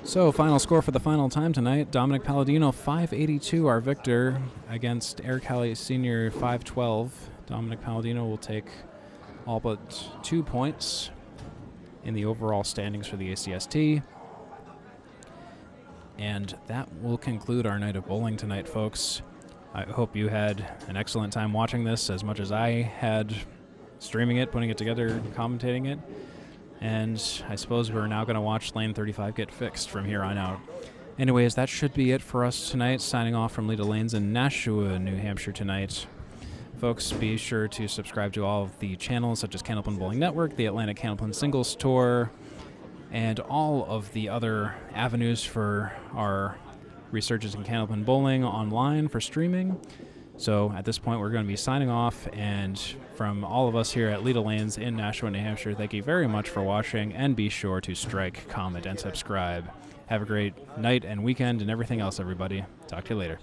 So, final score for the final time tonight. Dominick Paladino, 582, our victor, against Eric Hallee Sr., 512. Dominick Paladino will take all but 2 points in the overall standings for the ACST. And that will conclude our night of bowling tonight, folks. I hope you had an excellent time watching this as much as I had streaming it, putting it together, commentating it. And I suppose we're now going to watch lane 35 get fixed from here on out. Anyways, that should be it for us tonight. Signing off from Leda Lanes in Nashua, New Hampshire tonight. Folks, be sure to subscribe to all of the channels such as Candlepin Bowling Network, the Atlantic Candlepin Singles Tour, and all of the other avenues for our researches in Candlepin Bowling online for streaming. So at this point, we're going to be signing off, and from all of us here at Leda Lanes in Nashua, New Hampshire, thank you very much for watching, and be sure to strike, comment, and subscribe. Have a great night and weekend and everything else, everybody. Talk to you later.